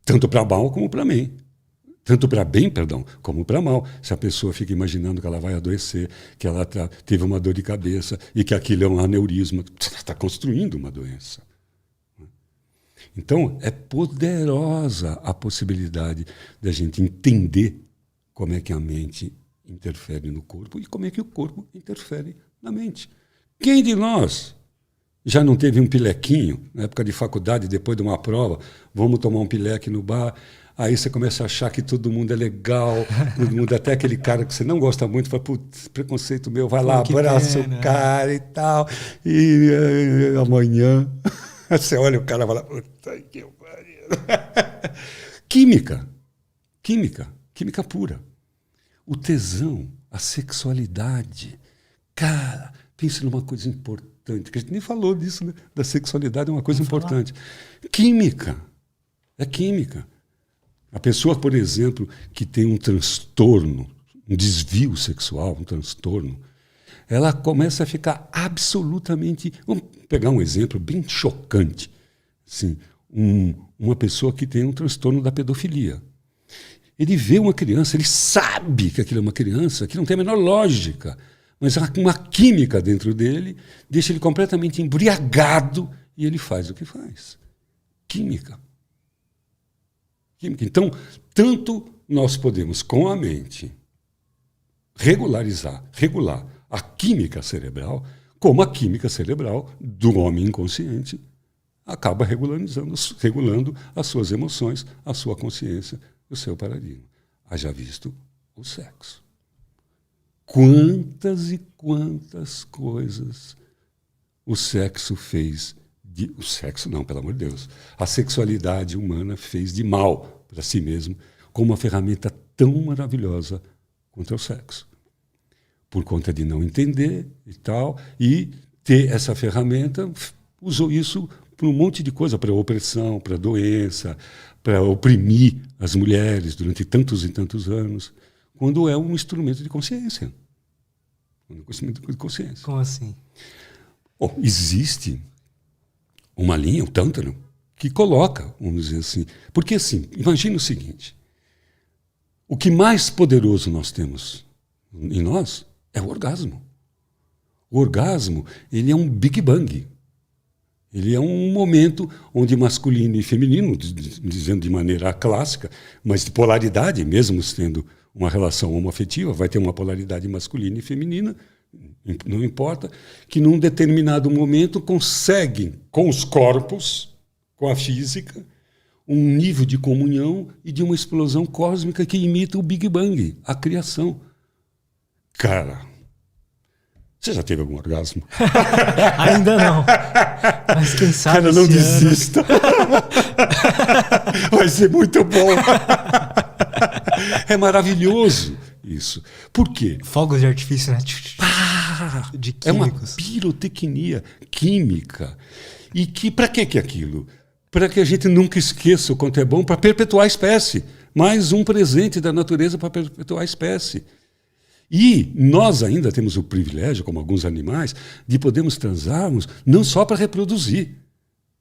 Tanto para mal como para bem. Tanto para bem, como para mal. Se a pessoa fica imaginando que ela vai adoecer, que ela teve uma dor de cabeça e que aquilo é um aneurisma, está construindo uma doença. Então, é poderosa a possibilidade da gente entender como é que a mente interfere no corpo e como é que o corpo interfere na mente. Quem de nós já não teve um pilequinho, na época de faculdade, depois de uma prova, vamos tomar um pileque no bar, aí você começa a achar que todo mundo é legal, todo mundo, até aquele cara que você não gosta muito, fala, putz, preconceito meu, vai lá, abraça o cara e tal, e amanhã você olha o cara e fala, puta que pariu. Química pura. O tesão, a sexualidade. Cara, pense numa coisa importante, que a gente nem falou disso, né? Da sexualidade é uma coisa importante. Química. É química. A pessoa, por exemplo, que tem um transtorno, um desvio sexual, um transtorno, ela começa a ficar absolutamente... Vamos pegar um exemplo bem chocante. Assim, uma pessoa que tem um transtorno da pedofilia. Ele vê uma criança, ele sabe que aquilo é uma criança, que não tem a menor lógica, mas há uma química dentro dele, deixa ele completamente embriagado e ele faz o que faz. Química. Então, tanto nós podemos, com a mente, regular a química cerebral, como a química cerebral do homem inconsciente acaba regulando as suas emoções, a sua consciência, o seu paradigma. Haja visto o sexo. Quantas e quantas coisas o sexo fez o sexo não, pelo amor de Deus. A sexualidade humana fez de mal para si mesmo como uma ferramenta tão maravilhosa quanto é o sexo. Por conta de não entender e tal, e ter essa ferramenta, usou isso para um monte de coisa, para opressão, para doença, para oprimir as mulheres durante tantos e tantos anos, quando é um instrumento de consciência. Um instrumento de consciência. Como assim? Bom, existe uma linha, o Tântara, que coloca, vamos dizer assim, porque assim, imagine o seguinte, o que mais poderoso nós temos em nós é o orgasmo. O orgasmo, ele é um Big Bang. Ele é um momento onde masculino e feminino, dizendo de maneira clássica, mas de polaridade, mesmo tendo uma relação homoafetiva, vai ter uma polaridade masculina e feminina, não importa, que num determinado momento conseguem, com os corpos, com a física, um nível de comunhão e de uma explosão cósmica que imita o Big Bang, a criação. Cara, você já teve algum orgasmo? Ainda não. Mas quem sabe. Cara, não desista. Vai ser muito bom. É maravilhoso isso. Por quê? Fogos de artifício, né? De químicos. É uma pirotecnia química. E que para que é aquilo? Para que a gente nunca esqueça o quanto é bom para perpetuar a espécie. Mais um presente da natureza para perpetuar a espécie. E nós ainda temos o privilégio, como alguns animais, de podermos transarmos não só para reproduzir.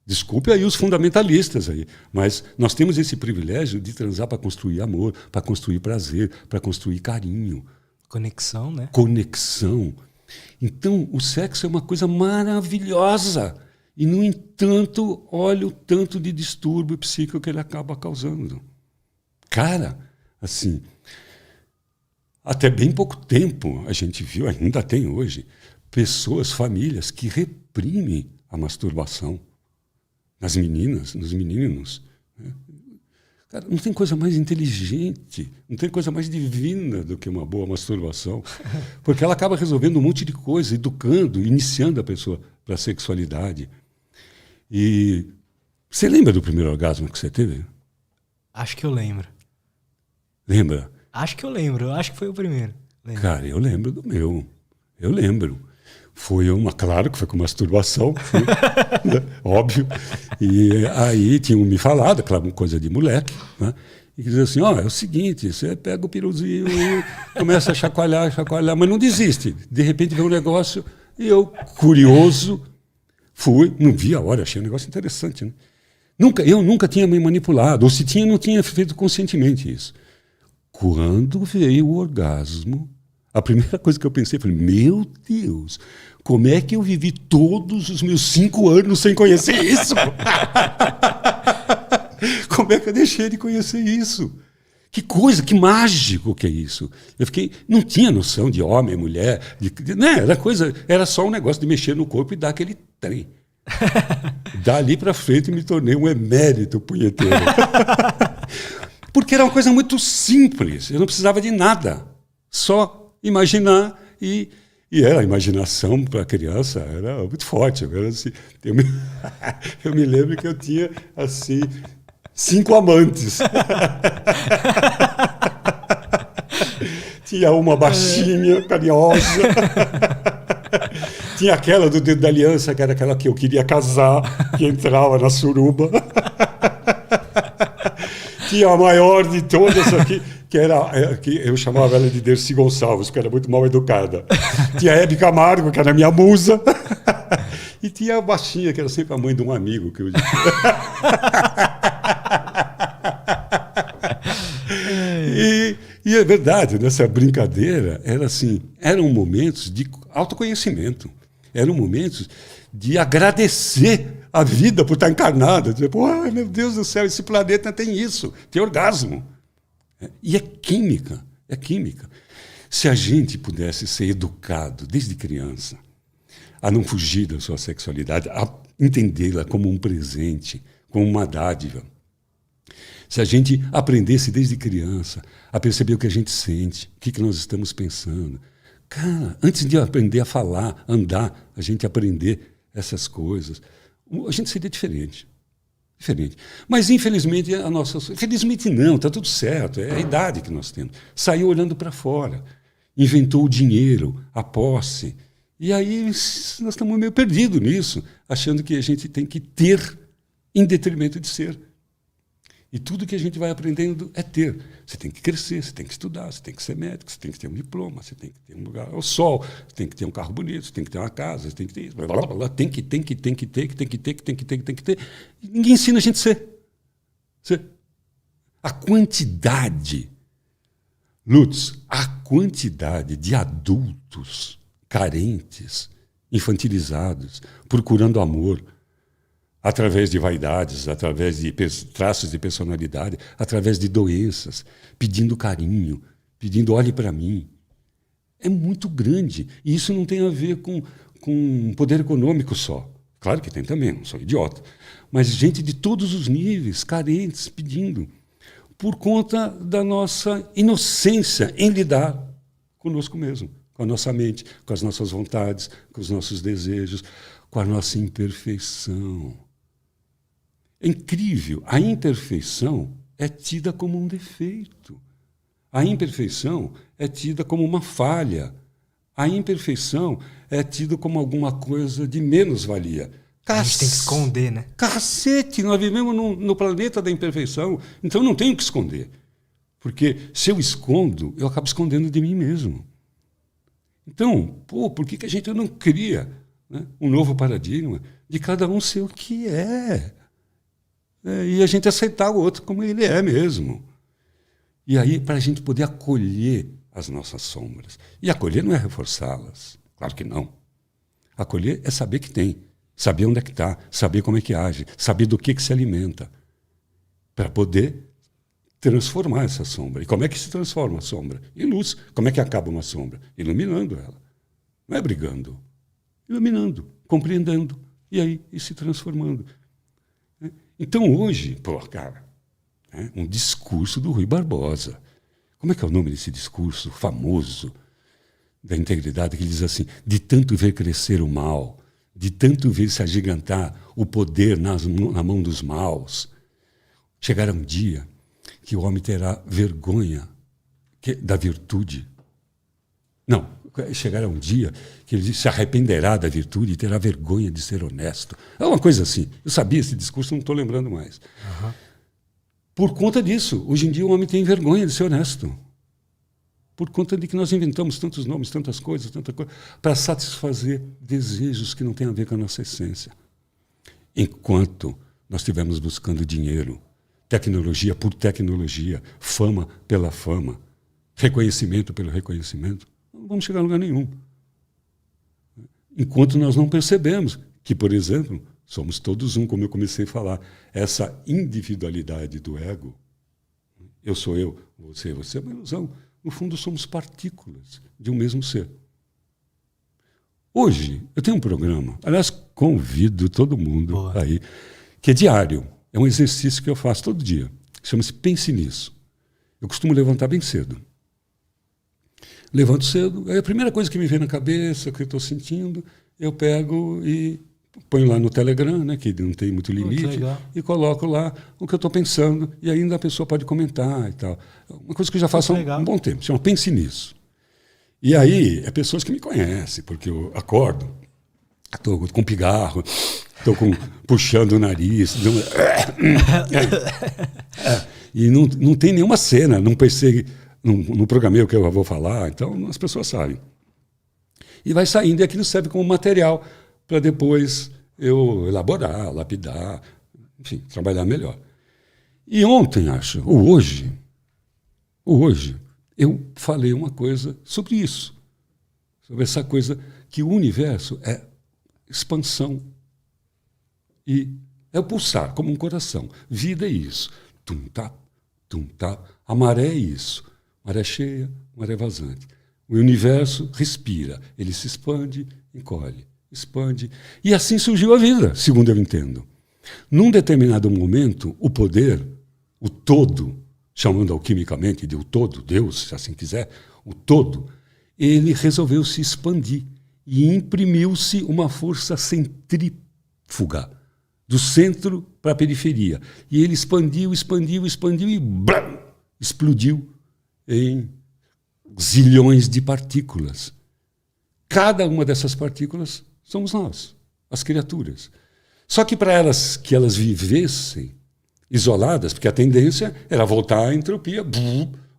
Desculpe aí os fundamentalistas aí, mas nós temos esse privilégio de transar para construir amor, para construir prazer, para construir carinho. Conexão, né? Conexão. Então, o sexo é uma coisa maravilhosa. E, no entanto, olha o tanto de distúrbio psíquico que ele acaba causando. Cara, assim, até bem pouco tempo a gente viu, ainda tem hoje, pessoas, famílias que reprimem a masturbação nas meninas, nos meninos. Né? Cara, não tem coisa mais inteligente, não tem coisa mais divina do que uma boa masturbação, porque ela acaba resolvendo um monte de coisa, educando, iniciando a pessoa para a sexualidade. E você lembra do primeiro orgasmo que você teve? Acho que eu lembro. Lembra? Acho que eu lembro. Acho que foi o primeiro. Lembro. Cara, eu lembro do meu. Eu lembro. Claro que foi com masturbação, né? Óbvio. E aí tinham me falado, aquela coisa de moleque, né? E que dizia assim, é o seguinte, você pega o piruzinho, começa a chacoalhar, mas não desiste. De repente vem um negócio, e eu, curioso, fui, não vi a hora, achei um negócio interessante, né? Eu nunca tinha me manipulado, ou se tinha, não tinha feito conscientemente isso. Quando veio o orgasmo, a primeira coisa que eu pensei foi, meu Deus, como é que eu vivi todos os meus 5 anos sem conhecer isso? Como é que eu deixei de conhecer isso? Que coisa, que mágico que é isso. Eu não tinha noção de homem, mulher, né? Era só um negócio de mexer no corpo e dar aquele trem. Dali para frente me tornei um emérito punheteiro. Porque era uma coisa muito simples, eu não precisava de nada, só imaginar e era a imaginação para a criança, era muito forte. Assim, eu me lembro que eu tinha assim 5 amantes. Tinha uma baixinha, carinhosa. Tinha aquela do dedo da aliança, que era aquela que eu queria casar, que entrava na suruba. Tinha a maior de todas aqui. que eu chamava ela de Dercy Gonçalves, que era muito mal educada. Tinha a Hebe Camargo, que era minha musa. E tinha a baixinha, que era sempre a mãe de um amigo que eu E é verdade, nessa brincadeira, eram momentos de autoconhecimento, eram momentos de agradecer a vida por estar encarnada, dizer, meu Deus do céu, esse planeta tem isso, tem orgasmo. E é química, é química. Se a gente pudesse ser educado desde criança a não fugir da sua sexualidade, a entendê-la como um presente, como uma dádiva, se a gente aprendesse desde criança a perceber o que a gente sente, o que nós estamos pensando. Cara, antes de aprender a falar, andar, a gente aprender essas coisas, a gente seria diferente. Diferente. Mas, infelizmente, felizmente não, está tudo certo, é a idade que nós temos. Saiu olhando para fora, inventou o dinheiro, a posse. E aí nós estamos meio perdidos nisso, achando que a gente tem que ter em detrimento de ser. E tudo que a gente vai aprendendo é ter. Você tem que crescer, você tem que estudar, você tem que ser médico, você tem que ter um diploma, você tem que ter um lugar ao sol, você tem que ter um carro bonito, você tem que ter uma casa, você tem que ter isso, blá, blá, blá, tem que ter. E ninguém ensina a gente a ser. A quantidade, Lutz, a quantidade de adultos carentes, infantilizados, procurando amor, através de vaidades, através de traços de personalidade, através de doenças, pedindo carinho, pedindo olhe para mim. É muito grande. E isso não tem a ver com poder econômico só. Claro que tem também, não sou idiota. Mas gente de todos os níveis, carentes, pedindo. Por conta da nossa inocência em lidar conosco mesmo, com a nossa mente, com as nossas vontades, com os nossos desejos, com a nossa imperfeição. É incrível. A imperfeição é tida como um defeito. A imperfeição é tida como uma falha. A imperfeição é tida como alguma coisa de menos-valia. A gente tem que esconder, né? Cacete! Nós vivemos no planeta da imperfeição, então não tenho que esconder. Porque se eu escondo, eu acabo escondendo de mim mesmo. Então, por que a gente não cria, né, um novo paradigma de cada um ser o que é? E a gente aceitar o outro como ele é mesmo. E aí, para a gente poder acolher as nossas sombras. E acolher não é reforçá-las. Claro que não. Acolher é saber que tem, saber onde é que está, saber como é que age, saber do que se alimenta, para poder transformar essa sombra. E como é que se transforma a sombra? Em luz. Como é que acaba uma sombra? Iluminando ela. Não é brigando. Iluminando, compreendendo. E aí, e se transformando. Então, hoje, um discurso do Rui Barbosa. Como é que é o nome desse discurso famoso da integridade, que ele diz assim, de tanto ver crescer o mal, de tanto ver se agigantar o poder na mão dos maus, chegará um dia que o homem terá vergonha da virtude. Não, chegará um dia que ele se arrependerá da virtude e terá vergonha de ser honesto. É uma coisa assim. Eu sabia esse discurso, não estou lembrando mais. Uhum. Por conta disso, hoje em dia o homem tem vergonha de ser honesto. Por conta de que nós inventamos tantos nomes, tantas coisas, para satisfazer desejos que não têm a ver com a nossa essência. Enquanto nós estivermos buscando dinheiro, tecnologia por tecnologia, fama pela fama, reconhecimento pelo reconhecimento, não vamos chegar a lugar nenhum. Enquanto nós não percebemos que, por exemplo, somos todos um, como eu comecei a falar, essa individualidade do ego, eu sou eu, você é uma ilusão. No fundo, somos partículas de um mesmo ser. Hoje, eu tenho um programa, aliás, convido todo mundo aí, que é diário, é um exercício que eu faço todo dia, chama-se Pense Nisso. Eu costumo levantar bem cedo. Levanto cedo, aí a primeira coisa que me vem na cabeça, que eu estou sentindo, eu pego e ponho lá no Telegram, né, que não tem muito limite, e coloco lá o que eu estou pensando, e ainda a pessoa pode comentar e tal. Uma coisa que eu já faço há um bom tempo, chama Pense Nisso. E aí, é pessoas que me conhecem, porque eu acordo, estou com pigarro, estou puxando o nariz, E não tem nenhuma cena, não persegue, não programei o que eu vou falar, então as pessoas sabem. E vai saindo, e aquilo serve como material para depois eu elaborar, lapidar, enfim, trabalhar melhor. E ontem, ou hoje, eu falei uma coisa sobre isso, sobre essa coisa que o universo é expansão e é o pulsar, como um coração. Vida é isso. Tum-tá, tum-tá. A maré é isso. Maré cheia, maré vazante. O universo respira, ele se expande, encolhe, expande. E assim surgiu a vida, segundo eu entendo. Num determinado momento, o poder, o todo, chamando alquimicamente de o todo, Deus, se assim quiser, o todo, ele resolveu se expandir e imprimiu-se uma força centrífuga do centro para a periferia. E ele expandiu e blam, explodiu em zilhões de partículas. Cada uma dessas partículas somos nós, as criaturas. Só que para elas que elas vivessem isoladas, porque a tendência era voltar à entropia,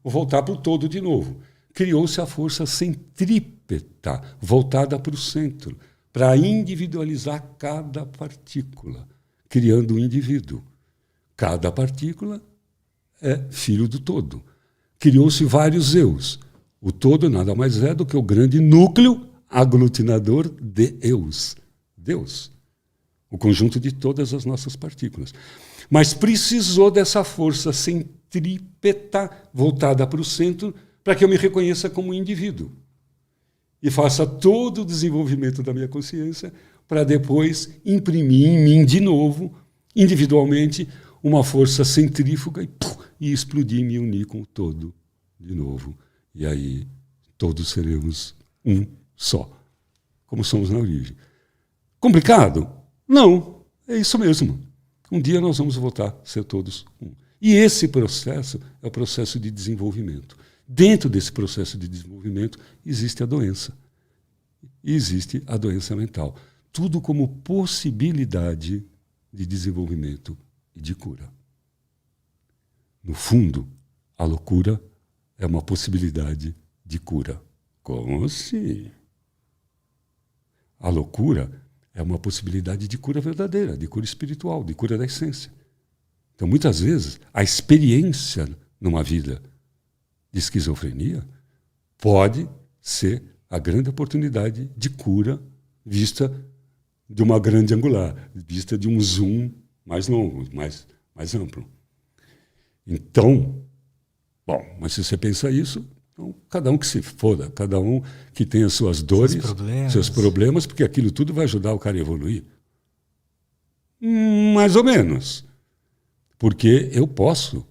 ou voltar para o todo de novo. Criou-se a força centrípeta, voltada para o centro, para individualizar cada partícula, criando um indivíduo. Cada partícula é filho do todo. Criou-se vários eus. O todo nada mais é do que o grande núcleo aglutinador de eus. Deus. O conjunto de todas as nossas partículas. Mas precisou dessa força centrípeta voltada para o centro para que eu me reconheça como indivíduo. E faça todo o desenvolvimento da minha consciência para depois imprimir em mim de novo, individualmente, uma força centrífuga e explodir e me unir com o todo de novo. E aí todos seremos um só, como somos na origem. Complicado? Não, é isso mesmo. Um dia nós vamos voltar a ser todos um. E esse processo é o processo de desenvolvimento. Dentro desse processo de desenvolvimento existe a doença. E existe a doença mental. Tudo como possibilidade de desenvolvimento e de cura. No fundo, a loucura é uma possibilidade de cura. Como assim? A loucura é uma possibilidade de cura verdadeira, de cura espiritual, de cura da essência. Então, muitas vezes, a experiência numa vida de esquizofrenia pode ser a grande oportunidade de cura vista de uma grande angular, vista de um zoom mais longo, mais amplo. Então, bom, mas se você pensa isso, então, cada um que se foda, cada um que tenha suas dores, seus problemas, porque aquilo tudo vai ajudar o cara a evoluir. Mais ou menos. Porque eu posso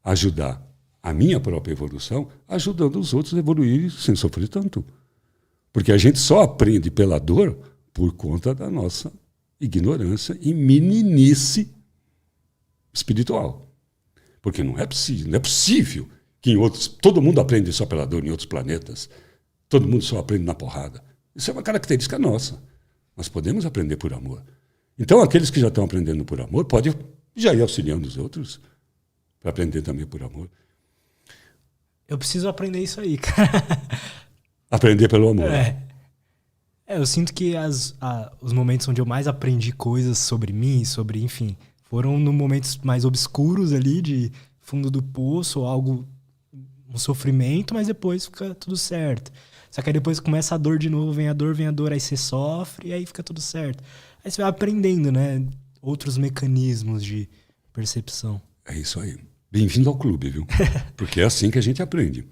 ajudar a minha própria evolução ajudando os outros a evoluir sem sofrer tanto. Porque a gente só aprende pela dor por conta da nossa ignorância e meninice espiritual. Porque não é possível que em outros... Todo mundo aprende só pela dor em outros planetas. Todo mundo só aprende na porrada. Isso é uma característica nossa. Nós podemos aprender por amor. Então, aqueles que já estão aprendendo por amor podem já ir auxiliando os outros para aprender também por amor. Eu preciso aprender isso aí, cara. Aprender pelo amor. Eu sinto que os momentos onde eu mais aprendi coisas sobre mim, enfim, foram nos momentos mais obscuros ali, de fundo do poço, ou algo, um sofrimento, mas depois fica tudo certo. Só que aí depois começa a dor de novo, vem a dor, aí você sofre e aí fica tudo certo. Aí você vai aprendendo, né? Outros mecanismos de percepção. É isso aí. Bem-vindo ao clube, viu? Porque é assim que a gente aprende.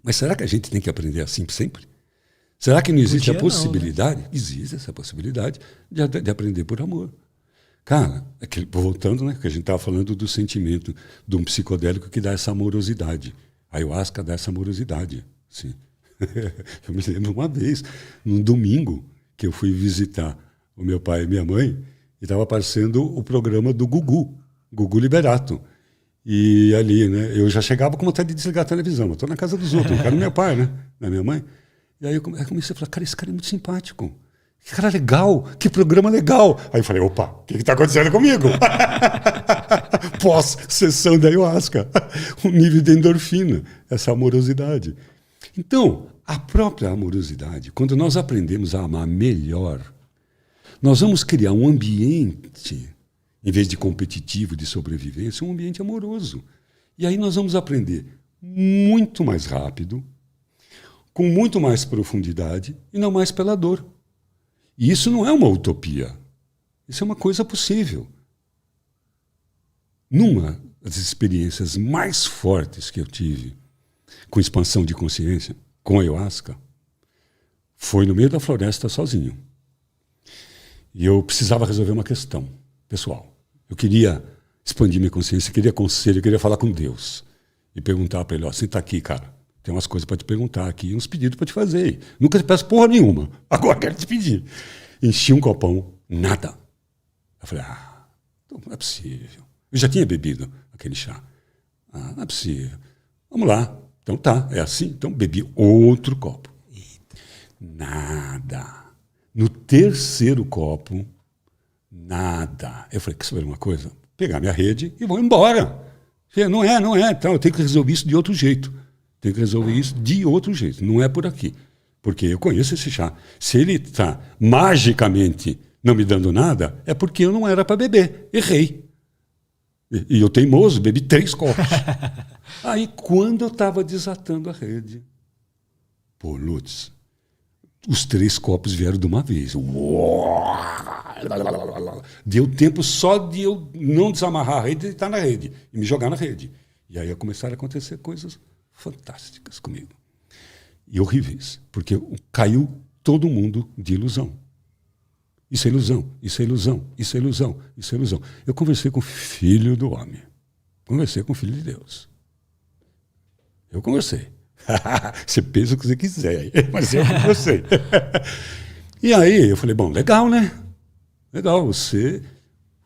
Mas será que a gente tem que aprender assim sempre? Será que não existe a possibilidade? Não, né? Existe essa possibilidade de aprender por amor. Cara, voltando, né, que a gente estava falando do sentimento de um psicodélico que dá essa amorosidade. A ayahuasca dá essa amorosidade. Sim. Eu me lembro uma vez, num domingo, que eu fui visitar o meu pai e minha mãe, e estava aparecendo o programa do Gugu Liberato. E ali, né, eu já chegava com vontade de desligar a televisão. Eu estou na casa dos outros, não quero meu pai, né, da minha mãe. E aí eu comecei a falar, cara, esse cara é muito simpático. Que cara legal, que programa legal. Aí eu falei, opa, o que está acontecendo comigo? pós-sessão da ayahuasca. O nível de endorfina, essa amorosidade. Então, a própria amorosidade, quando nós aprendemos a amar melhor, nós vamos criar um ambiente, em vez de competitivo, de sobrevivência, um ambiente amoroso. E aí nós vamos aprender muito mais rápido, com muito mais profundidade e não mais pela dor. E isso não é uma utopia. Isso é uma coisa possível. Numa das experiências mais fortes que eu tive com expansão de consciência, com ayahuasca, foi no meio da floresta sozinho. E eu precisava resolver uma questão pessoal. Eu queria expandir minha consciência, queria conselho, eu queria falar com Deus. E perguntar para ele, ó, senta aqui, cara. Tem umas coisas para te perguntar aqui, uns pedidos para te fazer. Nunca te peço porra nenhuma. Agora quero te pedir. Enchi um copão, nada. Eu falei, não é possível. Eu já tinha bebido aquele chá. Não é possível. Vamos lá. Então tá, é assim. Então bebi outro copo. Nada. No terceiro copo, nada. Eu falei, quer saber uma coisa? Pegar minha rede e vou embora. Não é. Então eu tenho que resolver isso de outro jeito. Tem que resolver isso de outro jeito, não é por aqui. Porque eu conheço esse chá. Se ele está magicamente não me dando nada, é porque eu não era para beber. Errei. E eu teimoso, bebi 3 copos. Aí, quando eu estava desatando a rede, pô, Lutz, os 3 copos vieram de uma vez. Deu tempo só de eu não desamarrar a rede e estar na rede. E me jogar na rede. E aí começaram a acontecer coisas fantásticas comigo. E horríveis, porque caiu todo mundo de ilusão. Isso é ilusão, isso é ilusão, isso é ilusão, isso é ilusão. Eu conversei com o Filho do Homem. Conversei com o Filho de Deus. Eu conversei. Você pensa o que você quiser, mas eu conversei. E aí eu falei, bom, legal, né? Legal, você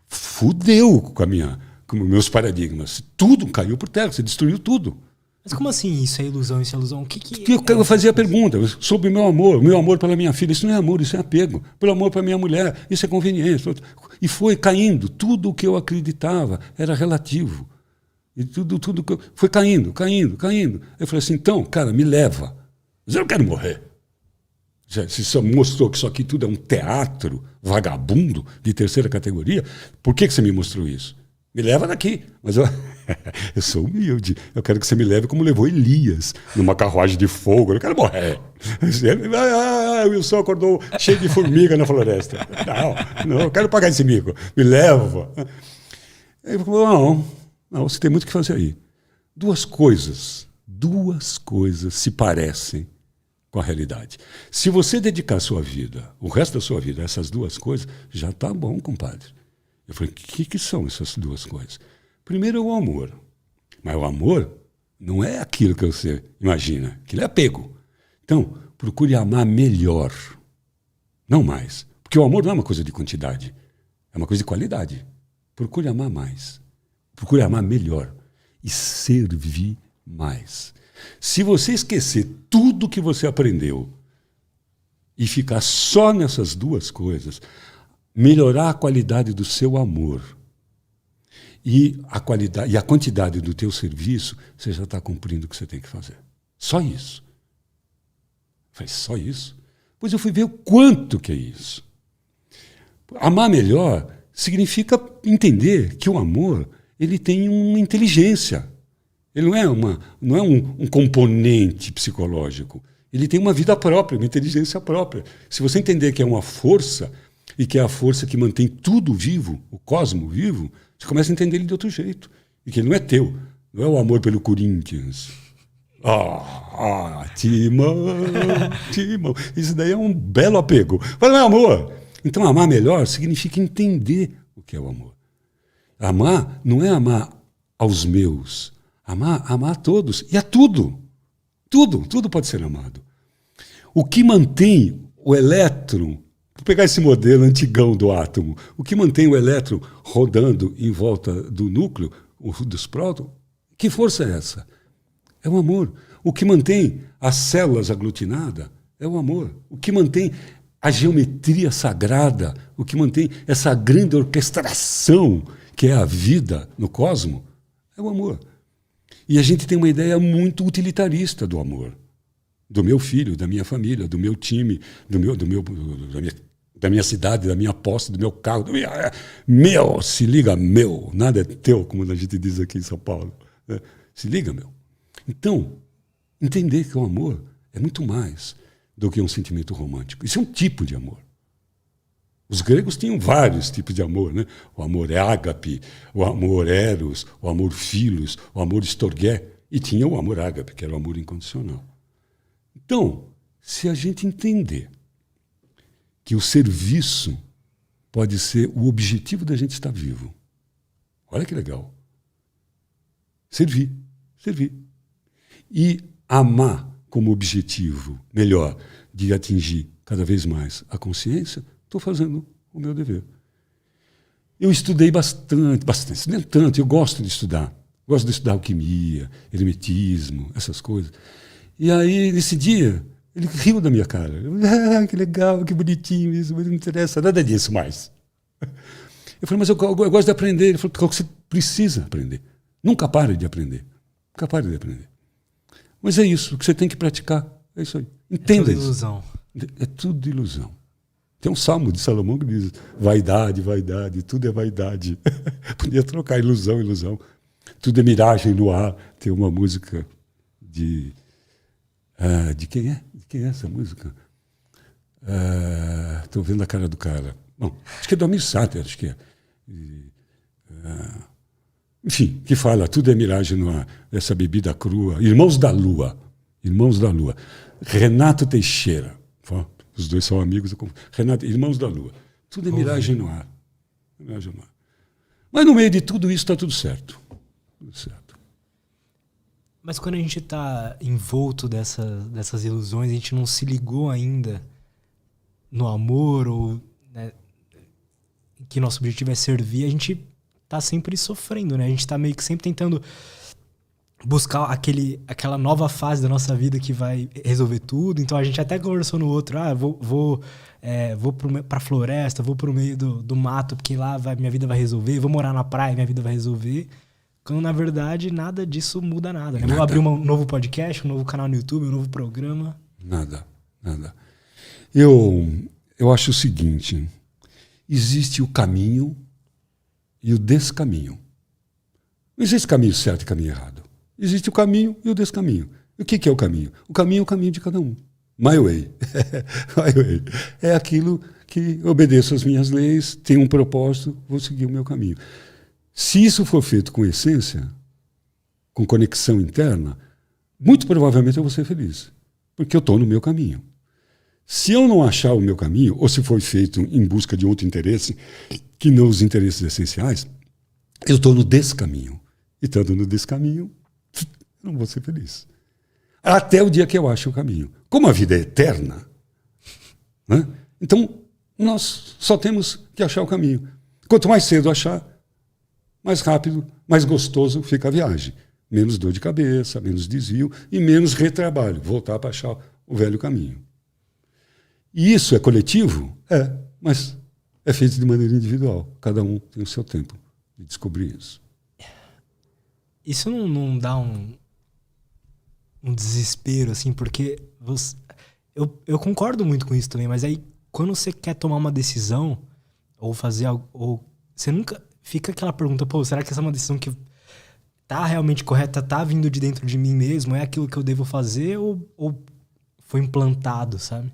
fudeu com meus paradigmas. Tudo caiu por terra, você destruiu tudo. Mas como assim isso é ilusão, isso é ilusão? O que eu fazia a pergunta sobre o meu amor pela minha filha. Isso não é amor, isso é apego. Pelo amor para minha mulher, isso é conveniência. E foi caindo. Tudo o que eu acreditava era relativo. E tudo que foi caindo. Eu falei assim, então, cara, me leva. Mas eu não quero morrer. Se você mostrou que isso aqui tudo é um teatro vagabundo de terceira categoria, por que você me mostrou isso? Me leva daqui. Mas eu sou humilde. Eu quero que você me leve como levou Elias, numa carruagem de fogo. Eu não quero morrer. O Wilson acordou cheio de formiga na floresta. Não, eu quero pagar esse mico. Me leva. Ele falou, não, você tem muito o que fazer aí. Duas coisas se parecem com a realidade. Se você dedicar a sua vida, o resto da sua vida, a essas duas coisas, já está bom, compadre. Eu falei, o que são essas duas coisas? Primeiro é o amor. Mas o amor não é aquilo que você imagina. Aquilo é apego. Então, procure amar melhor. Não mais. Porque o amor não é uma coisa de quantidade. É uma coisa de qualidade. Procure amar mais. Procure amar melhor. E servir mais. Se você esquecer tudo que você aprendeu e ficar só nessas duas coisas, melhorar a qualidade do seu amor e a quantidade do teu serviço, você já está cumprindo o que você tem que fazer. Só isso. Eu falei, só isso? Pois eu fui ver o quanto que é isso. Amar melhor significa entender que o amor ele tem uma inteligência. Ele não é um componente psicológico. Ele tem uma vida própria, uma inteligência própria. Se você entender que é uma força, e que é a força que mantém tudo vivo, o cosmo vivo, você começa a entender ele de outro jeito. E que ele não é teu. Não é o amor pelo Corinthians. Timão. Isso daí é um belo apego. Mas não é amor. Então, amar melhor significa entender o que é o amor. Amar não é amar aos meus. Amar a todos. E a tudo. Tudo pode ser amado. O que mantém o elétron, vou pegar esse modelo antigão do átomo, o que mantém o elétron rodando em volta do núcleo, dos prótons, que força é essa? É o amor. O que mantém as células aglutinadas é o amor. O que mantém a geometria sagrada, o que mantém essa grande orquestração que é a vida no cosmos, é o amor. E a gente tem uma ideia muito utilitarista do amor. Do meu filho, da minha família, do meu time, da minha cidade, da minha posse, do meu carro. Meu, se liga, meu. Nada é teu, como a gente diz aqui em São Paulo. Né? Se liga, meu. Então, entender que o amor é muito mais do que um sentimento romântico. Isso é um tipo de amor. Os gregos tinham vários tipos de amor, né? O amor ágape, o amor eros, o amor filos, o amor estorgué. E tinha o amor ágape, que era o amor incondicional. Então, se a gente entender que o serviço pode ser o objetivo da gente estar vivo, olha que legal. Servir. E amar como objetivo, melhor, de atingir cada vez mais a consciência, estou fazendo o meu dever. Eu estudei bastante, não tanto, eu gosto de estudar. Gosto de estudar alquimia, hermetismo, essas coisas. E aí, nesse dia, ele riu da minha cara. Que legal, que bonitinho isso, mas não interessa nada disso mais. Eu falei, mas eu gosto de aprender. Ele falou, você precisa aprender. Nunca pare de aprender. Nunca pare de aprender. Mas é isso, o que você tem que praticar. É isso aí. Entenda isso. É tudo ilusão. É tudo ilusão. Tem um salmo de Salomão que diz, vaidade, vaidade, tudo é vaidade. Podia trocar ilusão. Tudo é miragem no ar. Tem uma música de quem é? De quem é essa música? Estou vendo a cara do cara. Bom, acho que é do Amir Sater, acho que é. Enfim, que fala, tudo é miragem no ar. Essa bebida crua. Irmãos da Lua. Renato Teixeira. Os dois são amigos. Renato, Irmãos da Lua. Tudo é miragem no ar. Mas no meio de tudo isso está tudo certo. Tudo certo. Mas quando a gente está envolto dessas ilusões, a gente não se ligou ainda no amor, ou né, que nosso objetivo é servir, a gente está sempre sofrendo, né? A gente está meio que sempre tentando buscar aquela nova fase da nossa vida que vai resolver tudo. Então a gente até conversou no outro, vou pra floresta, vou pro meio do mato, porque lá minha vida vai resolver, vou morar na praia, minha vida vai resolver. Quando, na verdade, nada disso muda nada. Né? Vou abrir um novo podcast, um novo canal no YouTube, um novo programa. Nada. Eu acho o seguinte, existe o caminho e o descaminho. Não existe caminho certo e caminho errado. Existe o caminho e o descaminho. E o que é o caminho? O caminho é o caminho de cada um. My way. My way. É aquilo que obedeço às minhas leis, tenho um propósito, vou seguir o meu caminho. Se isso for feito com essência, com conexão interna, muito provavelmente eu vou ser feliz, porque eu estou no meu caminho. Se eu não achar o meu caminho, ou se for feito em busca de outro interesse, que não os interesses essenciais, eu estou no descaminho. E estando no descaminho, eu não vou ser feliz. Até o dia que eu acho o caminho. Como a vida é eterna, né? Então nós só temos que achar o caminho. Quanto mais cedo achar, mais rápido, mais gostoso fica a viagem. Menos dor de cabeça, menos desvio e menos retrabalho. Voltar para achar o velho caminho. E isso é coletivo? É, mas é feito de maneira individual. Cada um tem o seu tempo de descobrir isso. Isso não dá um desespero, assim, porque eu concordo muito com isso também, mas aí quando você quer tomar uma decisão ou fazer algo, ou você nunca... Fica aquela pergunta, será que essa é uma decisão que tá realmente correta, tá vindo de dentro de mim mesmo? É aquilo que eu devo fazer ou foi implantado, sabe?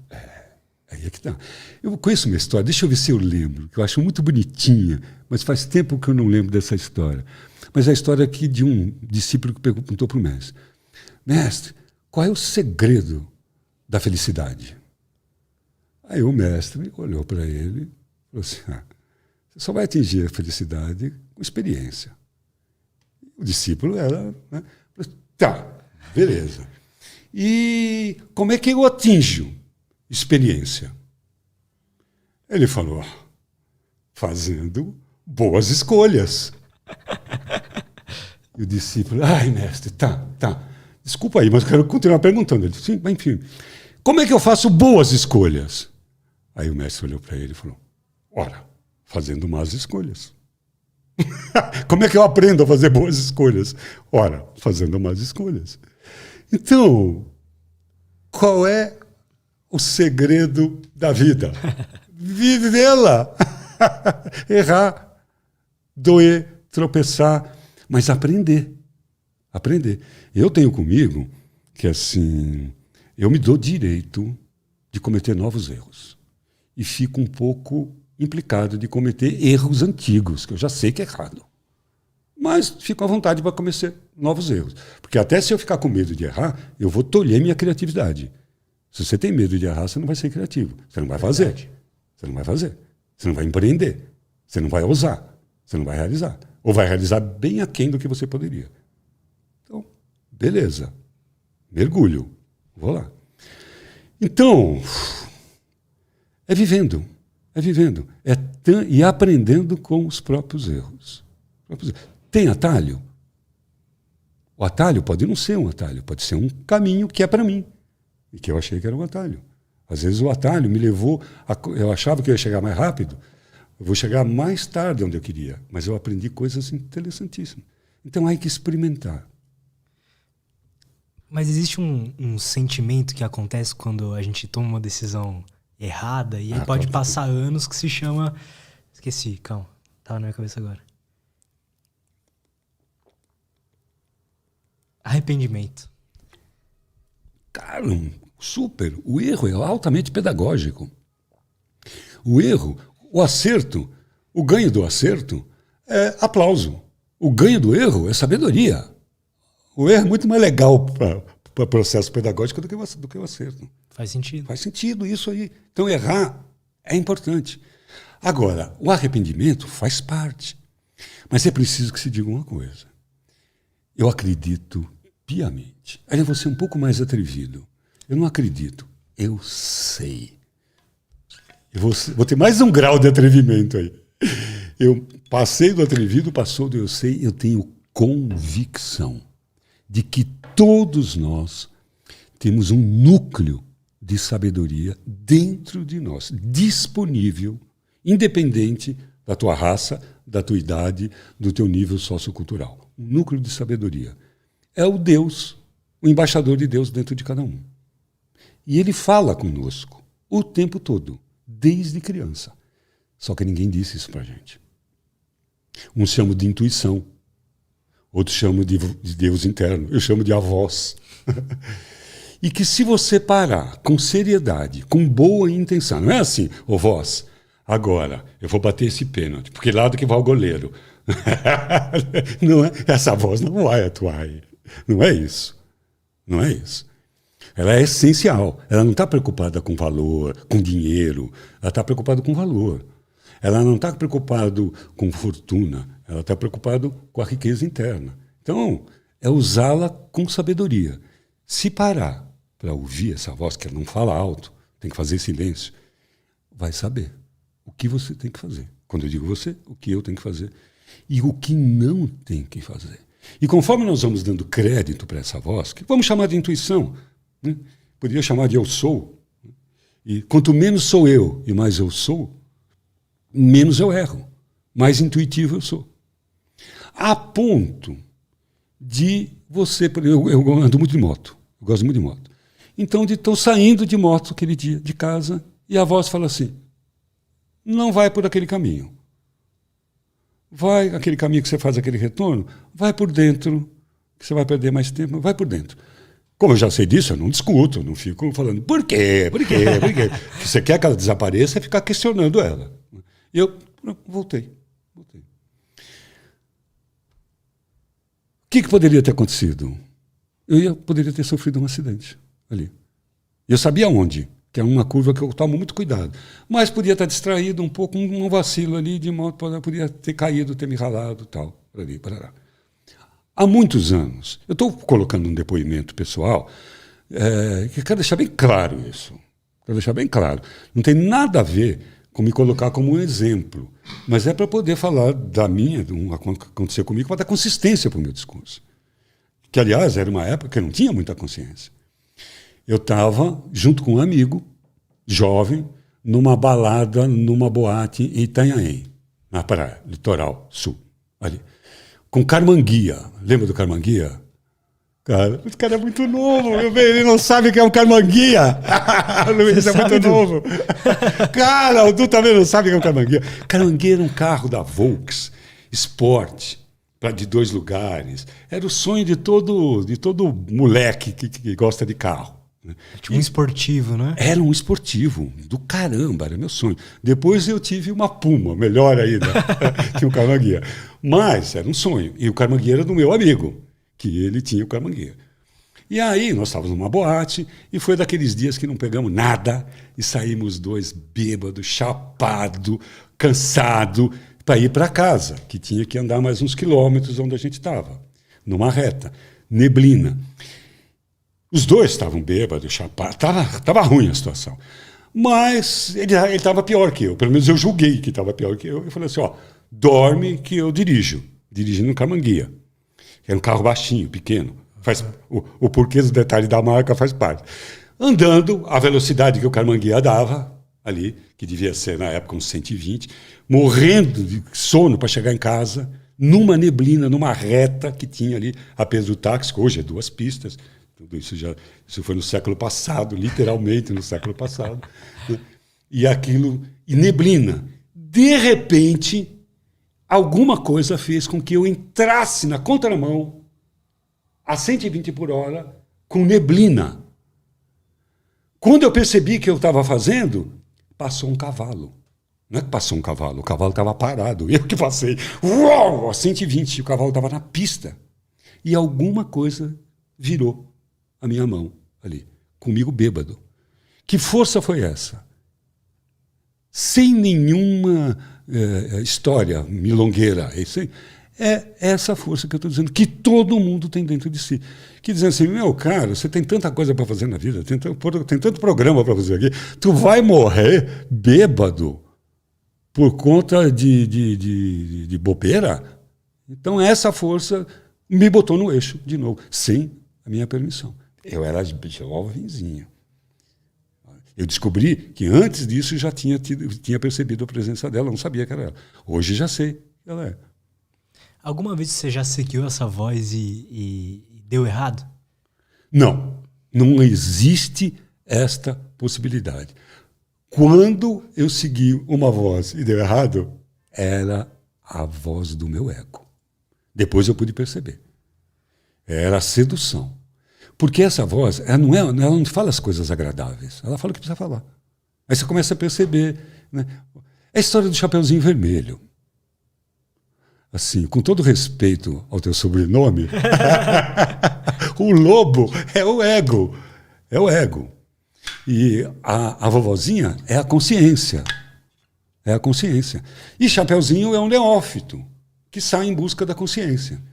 Aí é que tá. Eu conheço uma história, deixa eu ver se eu lembro, que eu acho muito bonitinha, mas faz tempo que eu não lembro dessa história. Mas é a história aqui de um discípulo que perguntou para o mestre. Mestre, qual é o segredo da felicidade? Aí o mestre olhou para ele e falou assim, você só vai atingir a felicidade com experiência. O discípulo era... Né? Tá, beleza. E como é que eu atinjo experiência? Ele falou, fazendo boas escolhas. E o discípulo, mestre, tá. Desculpa aí, mas eu quero continuar perguntando. Ele disse, sim, enfim. Como é que eu faço boas escolhas? Aí o mestre olhou para ele e falou, fazendo más escolhas. Como é que eu aprendo a fazer boas escolhas? Ora, fazendo más escolhas. Então, qual é o segredo da vida? Vivê-la. Errar, doer, tropeçar, mas aprender. Aprender. Eu tenho comigo que, assim, eu me dou direito de cometer novos erros. E fico um pouco implicado de cometer erros antigos, que eu já sei que é errado. Mas fico à vontade para cometer novos erros. Porque até se eu ficar com medo de errar, eu vou tolher minha criatividade. Se você tem medo de errar, você não vai ser criativo. Você não vai fazer. Você não vai fazer. Você não vai empreender. Você não vai ousar. Você não vai realizar. Ou vai realizar bem aquém do que você poderia. Então, beleza. Mergulho. Vou lá. Então, é vivendo. É vivendo. E aprendendo com os próprios erros. Tem atalho? O atalho pode não ser um atalho. Pode ser um caminho que é para mim. E que eu achei que era um atalho. Às vezes o atalho me levou... Eu achava que eu ia chegar mais rápido. Eu vou chegar mais tarde onde eu queria. Mas eu aprendi coisas interessantíssimas. Então, há que experimentar. Mas existe um sentimento que acontece quando a gente toma uma decisão errada e aí pode passar anos que se chama... Esqueci, calma. Tava na minha cabeça agora. Arrependimento. Cara, super. O erro é altamente pedagógico. O erro, o acerto, o ganho do acerto é aplauso. O ganho do erro é sabedoria. O erro é muito mais legal para o processo pedagógico do que o acerto. Faz sentido. Faz sentido isso aí. Então, errar é importante. Agora, o arrependimento faz parte. Mas é preciso que se diga uma coisa. Eu acredito piamente. Aí eu vou ser um pouco mais atrevido. Eu não acredito. Eu sei. Eu vou ter mais um grau de atrevimento aí. Eu passei do atrevido, passou do eu sei. Eu tenho convicção de que todos nós temos um núcleo de sabedoria dentro de nós, disponível, independente da tua raça, da tua idade, do teu nível sociocultural. Um núcleo de sabedoria. É o Deus, o embaixador de Deus dentro de cada um. E ele fala conosco o tempo todo, desde criança. Só que ninguém disse isso pra gente. Uns chamam de intuição, outros chamam de Deus interno, eu chamo de avós. E que se você parar com seriedade, com boa intenção, não é assim, ô voz, agora eu vou bater esse pênalti, porque lado que vai o goleiro. Não é, essa voz não vai atuar aí. Não é isso. Não é isso. Ela é essencial. Ela não está preocupada com valor, com dinheiro. Ela está preocupada com valor. Ela não está preocupada com fortuna. Ela está preocupada com a riqueza interna. Então, é usá-la com sabedoria. Se parar para ouvir essa voz, que ela não fala alto, tem que fazer silêncio, vai saber o que você tem que fazer. Quando eu digo você, o que eu tenho que fazer. E o que não tem que fazer. E conforme nós vamos dando crédito para essa voz, que vamos chamar de intuição, né? Poderia chamar de eu sou. E quanto menos sou eu e mais eu sou, menos eu erro, mais intuitivo eu sou. A ponto de você... Eu ando muito de moto, eu gosto muito de moto. Então, estou saindo de moto aquele dia, de casa, e a voz fala assim, não vai por aquele caminho. Vai aquele caminho que você faz aquele retorno, vai por dentro, que você vai perder mais tempo, vai por dentro. Como eu já sei disso, eu não discuto, não fico falando, por quê, por quê, por quê? Se você quer que ela desapareça, é ficar questionando ela. E eu voltei. O que poderia ter acontecido? Poderia ter sofrido um acidente ali. Eu sabia onde, que é uma curva que eu tomo muito cuidado. Mas podia estar distraído um pouco, um vacilo ali de moto, podia ter caído, ter me ralado, tal, ali, parará. Há muitos anos, eu estou colocando um depoimento pessoal, que quero deixar bem claro isso. Quero deixar bem claro. Não tem nada a ver com me colocar como um exemplo, mas é para poder falar da minha, do que aconteceu comigo, para dar consistência para o meu discurso. Que, aliás, era uma época que eu não tinha muita consciência. Eu estava junto com um amigo, jovem, numa balada, numa boate em Itanhaém, na praia, litoral sul. ali, com Carmanguia. Lembra do Carmanguia? Cara, esse cara é muito novo, meu bem, ele não sabe o que é um Carmanguia. O Luiz é muito novo. Cara, o Du também não sabe o que é um Carmanguia. Carmanguia era um carro da Volks, Sport, de 2 lugares. Era o sonho de todo moleque que gosta de carro. Tipo um esportivo, né? Era um esportivo do caramba, era meu sonho. Depois eu tive uma Puma, melhor ainda, que o Carmanguia. Mas era um sonho. E o Carmanguia era do meu amigo, que ele tinha o Carmanguia. E aí nós estávamos numa boate e foi daqueles dias que não pegamos nada e saímos 2 bêbados, chapado, cansado, para ir para casa, que tinha que andar mais uns quilômetros onde a gente estava, numa reta, neblina. Os 2 estavam bêbados, chapados, estava ruim a situação. Mas ele estava pior que eu, pelo menos eu julguei que estava pior que eu. Eu falei assim, dorme que eu dirigindo no Carmanguia. Era um carro baixinho, pequeno. O porquê do detalhe da marca faz parte. Andando, a velocidade que o Carmanguia dava, ali, que devia ser na época uns 120, morrendo de sono para chegar em casa, numa neblina, numa reta que tinha ali a peso do táxi, que hoje é 2 pistas. Tudo isso foi no século passado, literalmente no século passado. Né? E neblina. De repente, alguma coisa fez com que eu entrasse na contramão a 120 por hora com neblina. Quando eu percebi que eu estava fazendo, passou um cavalo. Não é que passou um cavalo, o cavalo estava parado. Eu que passei, uau, a 120, o cavalo estava na pista. E alguma coisa virou a minha mão ali, comigo bêbado. Que força foi essa? Sem nenhuma história milongueira. É essa força que eu estou dizendo, que todo mundo tem dentro de si. Que dizendo assim, meu cara, você tem tanta coisa para fazer na vida, tem tanto programa para fazer aqui, tu vai morrer bêbado por conta de bobeira? Então essa força me botou no eixo de novo, sem a minha permissão. Eu era jovenzinho. Eu descobri que antes disso já tinha percebido a presença dela, não sabia que era ela. Hoje já sei que ela é. Alguma vez você já seguiu essa voz e deu errado? Não. Não existe esta possibilidade. Quando eu segui uma voz e deu errado, era a voz do meu ego. Depois eu pude perceber. Era a sedução. Porque essa voz, ela não fala as coisas agradáveis, ela fala o que precisa falar. Aí você começa a perceber. Né? É a história do Chapeuzinho Vermelho. Assim, com todo respeito ao teu sobrenome, o lobo é o ego. É o ego. E a vovozinha é a consciência. É a consciência. E Chapeuzinho é um neófito que sai em busca da consciência.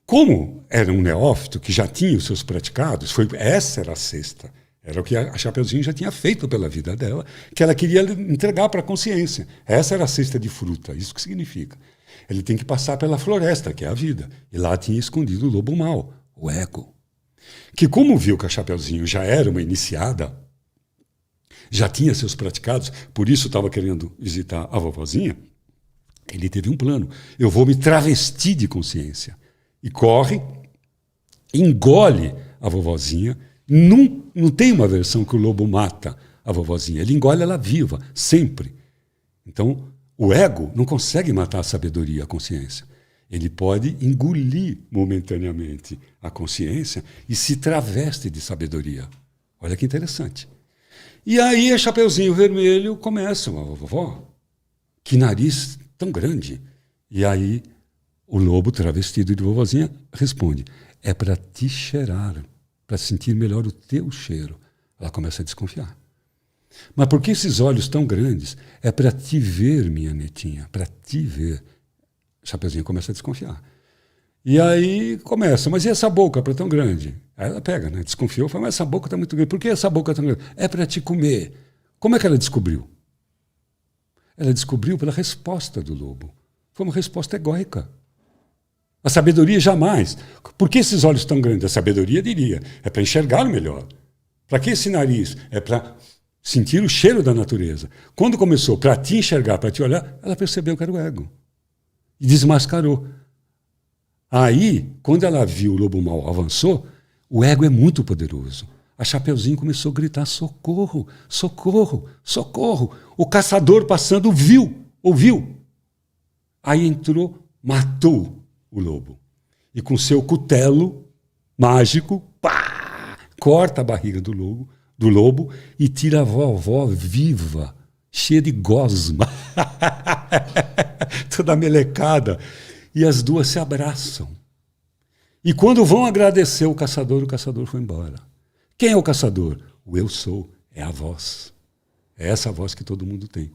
Como era um neófito que já tinha os seus praticados, essa era a cesta. Era o que a Chapeuzinho já tinha feito pela vida dela, que ela queria entregar para a consciência. Essa era a cesta de fruta. Isso que significa. Ele tem que passar pela floresta, que é a vida. E lá tinha escondido o lobo mau, o ego. Que como viu que a Chapeuzinho já era uma iniciada, já tinha seus praticados, por isso estava querendo visitar a vovozinha, ele teve um plano. Eu vou me travestir de consciência. E corre, engole a vovozinha. Não tem uma versão que o lobo mata a vovozinha. Ele engole ela viva, sempre. Então, o ego não consegue matar a sabedoria, a consciência. Ele pode engolir momentaneamente a consciência e se traveste de sabedoria. Olha que interessante. E aí, a Chapeuzinho Vermelho começa, vovó, que nariz tão grande. E aí, o lobo, travestido de vovozinha, responde, é para te cheirar, para sentir melhor o teu cheiro. Ela começa a desconfiar. Mas por que esses olhos tão grandes? É para te ver, minha netinha, para te ver. Chapeuzinho começa a desconfiar. E aí começa, mas e essa boca para tão grande? Aí ela pega, né? Desconfiou, fala, mas essa boca está muito grande. Por que essa boca tão grande? É para te comer. Como é que ela descobriu? Ela descobriu pela resposta do lobo. Foi uma resposta egóica. A sabedoria jamais. Por que esses olhos tão grandes? A sabedoria diria, é para enxergar melhor. Para que esse nariz? É para sentir o cheiro da natureza. Quando começou para te enxergar, para te olhar, ela percebeu que era o ego. e desmascarou. Aí, quando ela viu o lobo mau avançou, o ego é muito poderoso. A Chapeuzinho começou a gritar: socorro, socorro, socorro. O caçador passando ouviu. Aí entrou, matou o lobo. E com seu cutelo mágico, pá, corta a barriga do lobo e tira a vovó viva, cheia de gosma, toda melecada. E as duas se abraçam. E quando vão agradecer o caçador foi embora. Quem é o caçador? O eu sou, é a voz. É essa voz que todo mundo tem.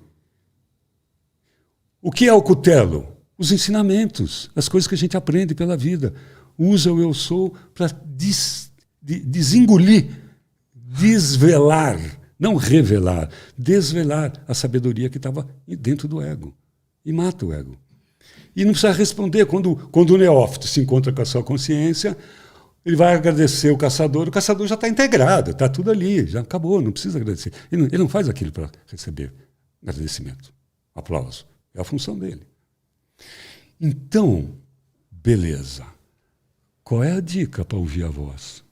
O que é o cutelo? Os ensinamentos, as coisas que a gente aprende pela vida. Usa o eu sou para desengolir, desvelar, não revelar, desvelar a sabedoria que estava dentro do ego. E mata o ego. E não precisa responder. Quando o neófito se encontra com a sua consciência, ele vai agradecer o caçador já está integrado, está tudo ali, já acabou, não precisa agradecer. Ele não faz aquilo para receber agradecimento, aplauso. É a função dele. Então, beleza. Qual é a dica para ouvir a voz?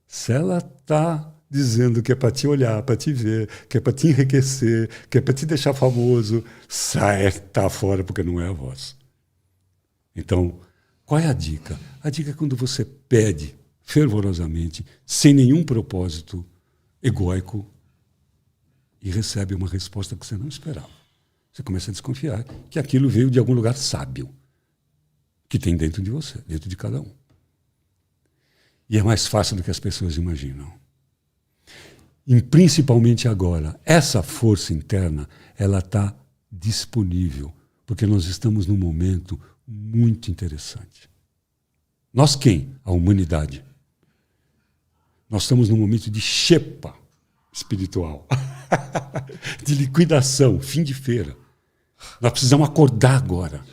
Se ela está dizendo que é para te olhar, para te ver, que é para te enriquecer, que é para te deixar famoso, sai, está fora, porque não é a voz. Então, qual é a dica? A dica é quando você pede fervorosamente, sem nenhum propósito egóico, e recebe uma resposta que você não esperava. Você começa a desconfiar que aquilo veio de algum lugar sábio, que tem dentro de você, dentro de cada um. E é mais fácil do que as pessoas imaginam. E principalmente agora, essa força interna, ela está disponível, porque nós estamos num momento muito interessante. Nós quem? A humanidade. Nós estamos num momento de xepa espiritual, de liquidação, fim de feira. Nós precisamos acordar agora.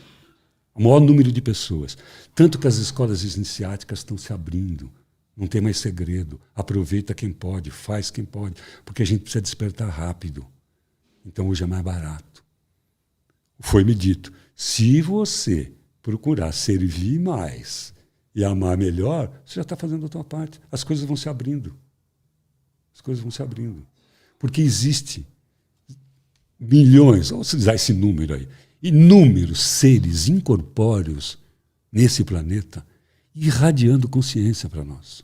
O maior número de pessoas. Tanto que as escolas iniciáticas estão se abrindo. Não tem mais segredo. Aproveita quem pode, faz quem pode, porque a gente precisa despertar rápido. Então hoje é mais barato. Foi-me dito, se você procurar servir mais e amar melhor, você já está fazendo a sua parte. As coisas vão se abrindo. As coisas vão se abrindo. Porque existe milhões, vamos usar esse número aí, inúmeros seres incorpóreos nesse planeta irradiando consciência para nós.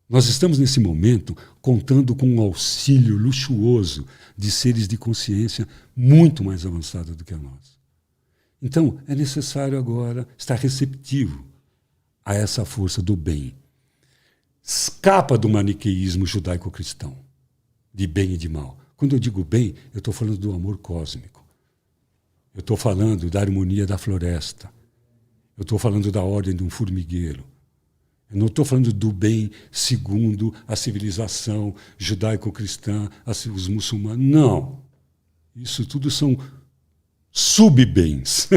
Nós estamos, nesse momento, contando com um auxílio luxuoso de seres de consciência muito mais avançados do que a nós. Então, é necessário agora estar receptivo a essa força do bem. Escapa do maniqueísmo judaico-cristão, de bem e de mal. Quando eu digo bem, eu estou falando do amor cósmico. Eu estou falando da harmonia da floresta. Eu estou falando da ordem de um formigueiro. Eu não estou falando do bem segundo a civilização judaico-cristã, os muçulmanos. Não. Isso tudo são subbens,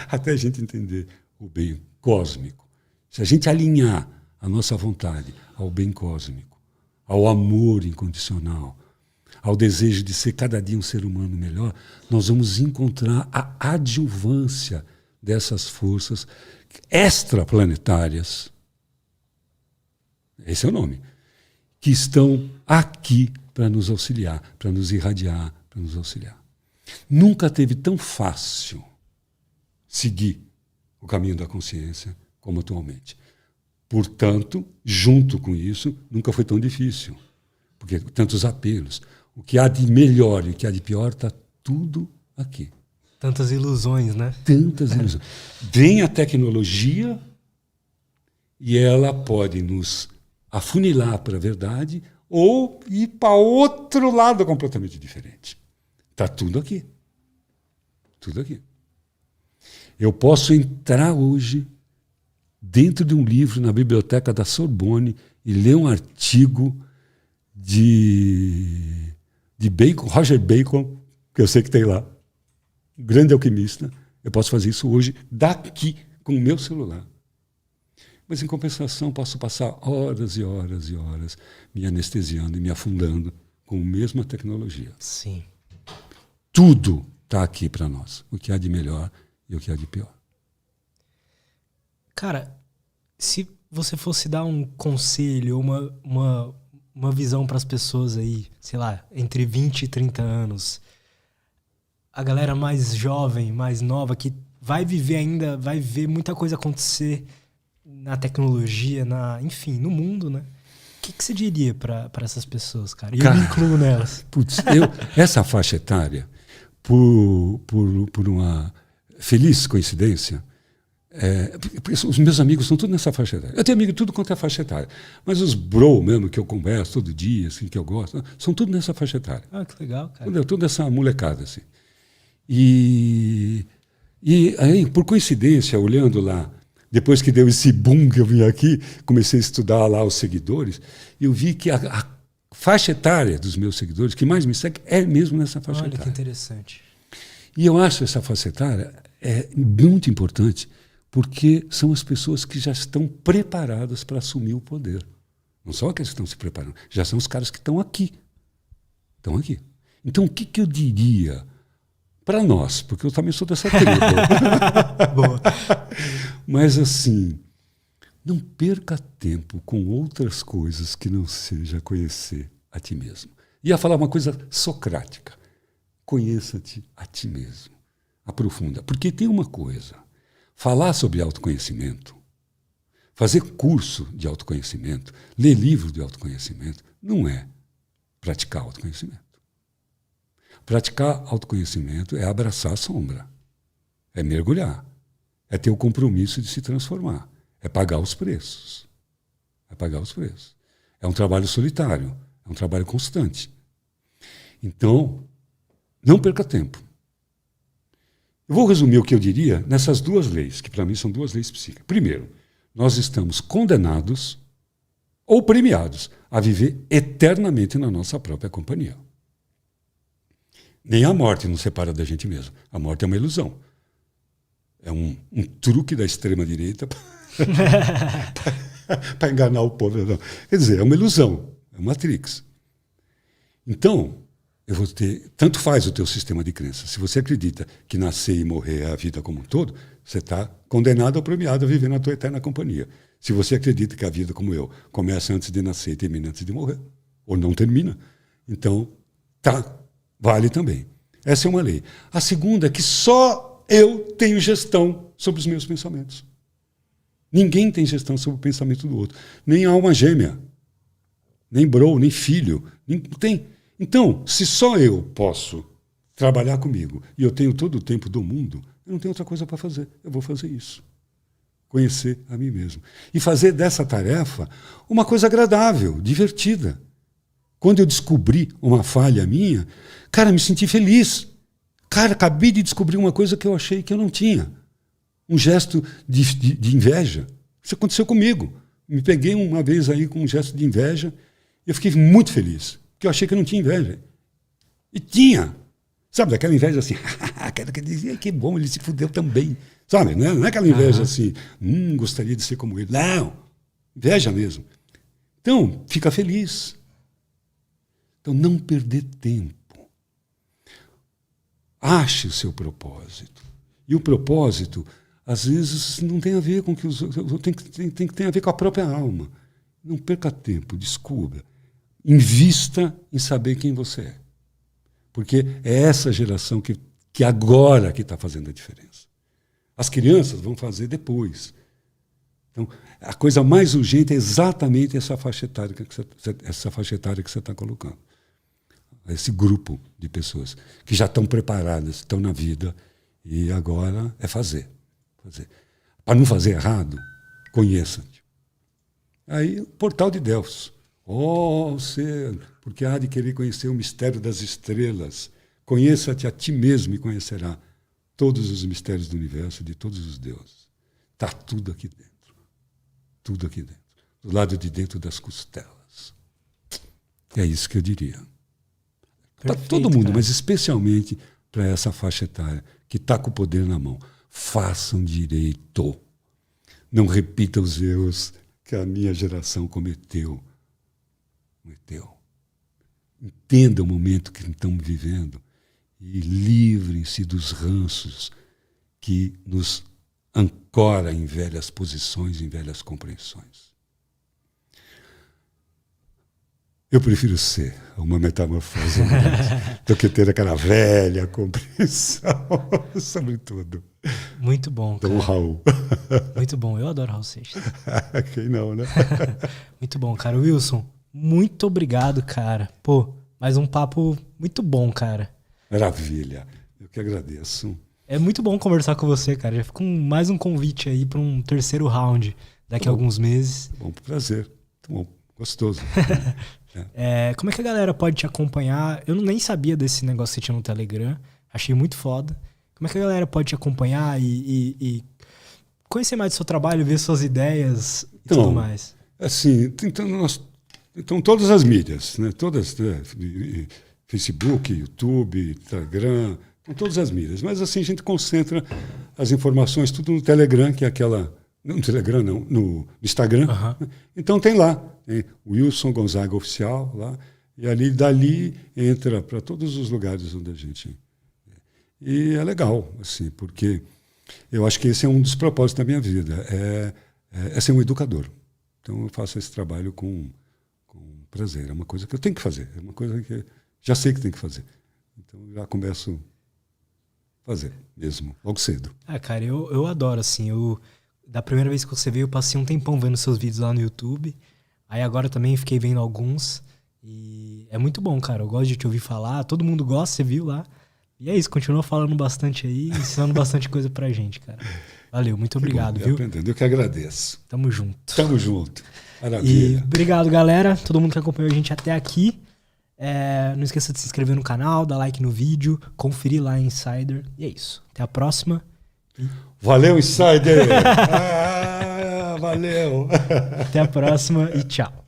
até a gente entender o bem cósmico. Se a gente alinhar a nossa vontade ao bem cósmico, ao amor incondicional, ao desejo de ser cada dia um ser humano melhor, nós vamos encontrar a adjuvância dessas forças extraplanetárias, esse é o nome, que estão aqui para nos auxiliar, para nos irradiar, para nos auxiliar. Nunca teve tão fácil seguir o caminho da consciência como atualmente. Portanto, junto com isso, nunca foi tão difícil, porque tantos apelos. O que há de melhor e o que há de pior está tudo aqui. Tantas ilusões, né? Tantas ilusões. Vem a tecnologia e ela pode nos afunilar para a verdade ou ir para outro lado completamente diferente. Está tudo aqui. Tudo aqui. Eu posso entrar hoje dentro de um livro na biblioteca da Sorbonne e ler um artigo de Bacon, Roger Bacon, que eu sei que tem lá, um grande alquimista. Eu posso fazer isso hoje, daqui, com o meu celular. Mas, em compensação, posso passar horas e horas e horas me anestesiando e me afundando com a mesma tecnologia. Sim. Tudo está aqui para nós, o que há de melhor e o que há de pior. Cara, se você fosse dar um conselho, uma visão para as pessoas aí, sei lá, entre 20 e 30 anos, a galera mais jovem, mais nova, que vai viver ainda, vai ver muita coisa acontecer na tecnologia, enfim, no mundo, né? O que você diria para essas pessoas, cara? E eu me incluo nelas. Putz, essa faixa etária, por uma feliz coincidência, porque os meus amigos estão tudo nessa faixa etária. Eu tenho amigo tudo quanto é faixa etária. Mas os bro mesmo, que eu converso todo dia, assim, que eu gosto, são tudo nessa faixa etária. Ah, que legal, cara. Tudo essa molecada, assim. E aí, por coincidência, olhando lá, depois que deu esse boom que eu vim aqui, comecei a estudar lá os seguidores, e eu vi que a faixa etária dos meus seguidores, que mais me segue, é mesmo nessa faixa etária. Olha que interessante. E eu acho essa faixa etária muito importante, porque são as pessoas que já estão preparadas para assumir o poder. Não são aqueles que estão se preparando, já são os caras que estão aqui. Estão aqui. Então, o que eu diria para nós? Porque eu também sou dessa tribo. Boa. Mas, assim, não perca tempo com outras coisas que não seja conhecer a ti mesmo. Ia falar uma coisa socrática. Conheça-te a ti mesmo. Aprofunda. Porque tem uma coisa. Falar sobre autoconhecimento, fazer curso de autoconhecimento, ler livro de autoconhecimento, não é praticar autoconhecimento. Praticar autoconhecimento é abraçar a sombra, é mergulhar, é ter o compromisso de se transformar, é pagar os preços. É pagar os preços. É um trabalho solitário, é um trabalho constante. Então, não perca tempo. Eu vou resumir o que eu diria nessas duas leis, que para mim são duas leis psíquicas. Primeiro, nós estamos condenados ou premiados a viver eternamente na nossa própria companhia. Nem a morte nos separa da gente mesmo. A morte é uma ilusão. É um truque da extrema-direita para enganar o povo. Não. Quer dizer, é uma ilusão, é uma matrix. Então, eu vou ter. Tanto faz o teu sistema de crença. Se você acredita que nascer e morrer é a vida como um todo, você está condenado ou premiado a viver na tua eterna companhia. Se você acredita que a vida, como eu, começa antes de nascer e termina antes de morrer, ou não termina, então vale também. Essa é uma lei. A segunda é que só eu tenho gestão sobre os meus pensamentos. Ninguém tem gestão sobre o pensamento do outro. Nem alma gêmea, nem bro, nem filho. Não tem. Então, se só eu posso trabalhar comigo e eu tenho todo o tempo do mundo, eu não tenho outra coisa para fazer. Eu vou fazer isso. Conhecer a mim mesmo. E fazer dessa tarefa uma coisa agradável, divertida. Quando eu descobri uma falha minha, cara, me senti feliz. Cara, acabei de descobrir uma coisa que eu achei que eu não tinha. Um gesto de inveja. Isso aconteceu comigo. Me peguei uma vez aí com um gesto de inveja e eu fiquei muito feliz. Porque eu achei que eu não tinha inveja. E tinha. Sabe, daquela inveja assim, aquela que dizia que bom, ele se fudeu também. Sabe, não é aquela inveja assim, gostaria de ser como ele. Não, inveja mesmo. Então, fica feliz. Então, não perder tempo. Ache o seu propósito. E o propósito, às vezes, não tem a ver com o que os outros... Tem que ter a ver com a própria alma. Não perca tempo, descubra. Invista em saber quem você é. Porque é essa geração que agora que está fazendo a diferença. As crianças vão fazer depois. Então, a coisa mais urgente é exatamente essa faixa etária que você está colocando. Esse grupo de pessoas que já estão preparadas, estão na vida, e agora é fazer. Para não fazer errado, conheça-te. Aí, o portal de Delfos. Ser, porque há de querer conhecer o mistério das estrelas. Conheça-te a ti mesmo e conhecerá todos os mistérios do universo, de todos os deuses. Está tudo aqui dentro. Tudo aqui dentro. Do lado de dentro das costelas. É isso que eu diria. Para todo mundo, cara. Mas especialmente para essa faixa etária que está com o poder na mão. Façam direito. Não repita os erros que a minha geração cometeu. Entenda o momento que estamos vivendo e livrem-se dos ranços que nos ancora em velhas posições, em velhas compreensões. Eu prefiro ser uma metamorfose do que ter aquela velha compreensão sobre tudo. Muito bom, cara. Do Raul. Muito bom. Eu adoro Raul Seixas. Quem não, né? Muito bom, cara. Wilson, muito obrigado, cara. Pô, mais um papo muito bom, cara. Maravilha. Eu que agradeço. É muito bom conversar com você, cara. Já fica mais um convite aí para um terceiro round daqui a alguns meses. Bom, prazer. Muito bom. Gostoso. Como é que a galera pode te acompanhar? Eu nem sabia desse negócio que você tinha no Telegram. Achei muito foda. Como é que a galera pode te acompanhar e conhecer mais do seu trabalho, ver suas ideias e tudo mais? Assim, então todas as mídias, né? Todas, Facebook, YouTube, Telegram, todas as mídias. Mas assim a gente concentra as informações tudo no Telegram, que é aquela... No Telegram não, no Instagram. Uhum. Então tem lá, tem Wilson Gonzaga Oficial lá, e dali entra para todos os lugares onde a gente... E é legal, assim, porque eu acho que esse é um dos propósitos da minha vida, é ser um educador. Então eu faço esse trabalho com prazer, é uma coisa que eu tenho que fazer, é uma coisa que já sei que tenho que fazer. Então já começo a fazer mesmo, logo cedo. Cara, eu adoro, assim, da primeira vez que você veio, eu passei um tempão vendo seus vídeos lá no YouTube, aí agora também fiquei vendo alguns, e é muito bom, cara, eu gosto de te ouvir falar, todo mundo gosta, você viu lá. E é isso, continua falando bastante aí, ensinando bastante coisa pra gente, cara. Valeu, muito obrigado, viu? Aprendendo, eu que agradeço. Tamo junto. Tamo junto. Maravilha. E obrigado, galera, todo mundo que acompanhou a gente até aqui. Não esqueça de se inscrever no canal, dar like no vídeo, conferir lá em Insider. E é isso. Até a próxima. Valeu, Insider! Valeu! Até a próxima e tchau.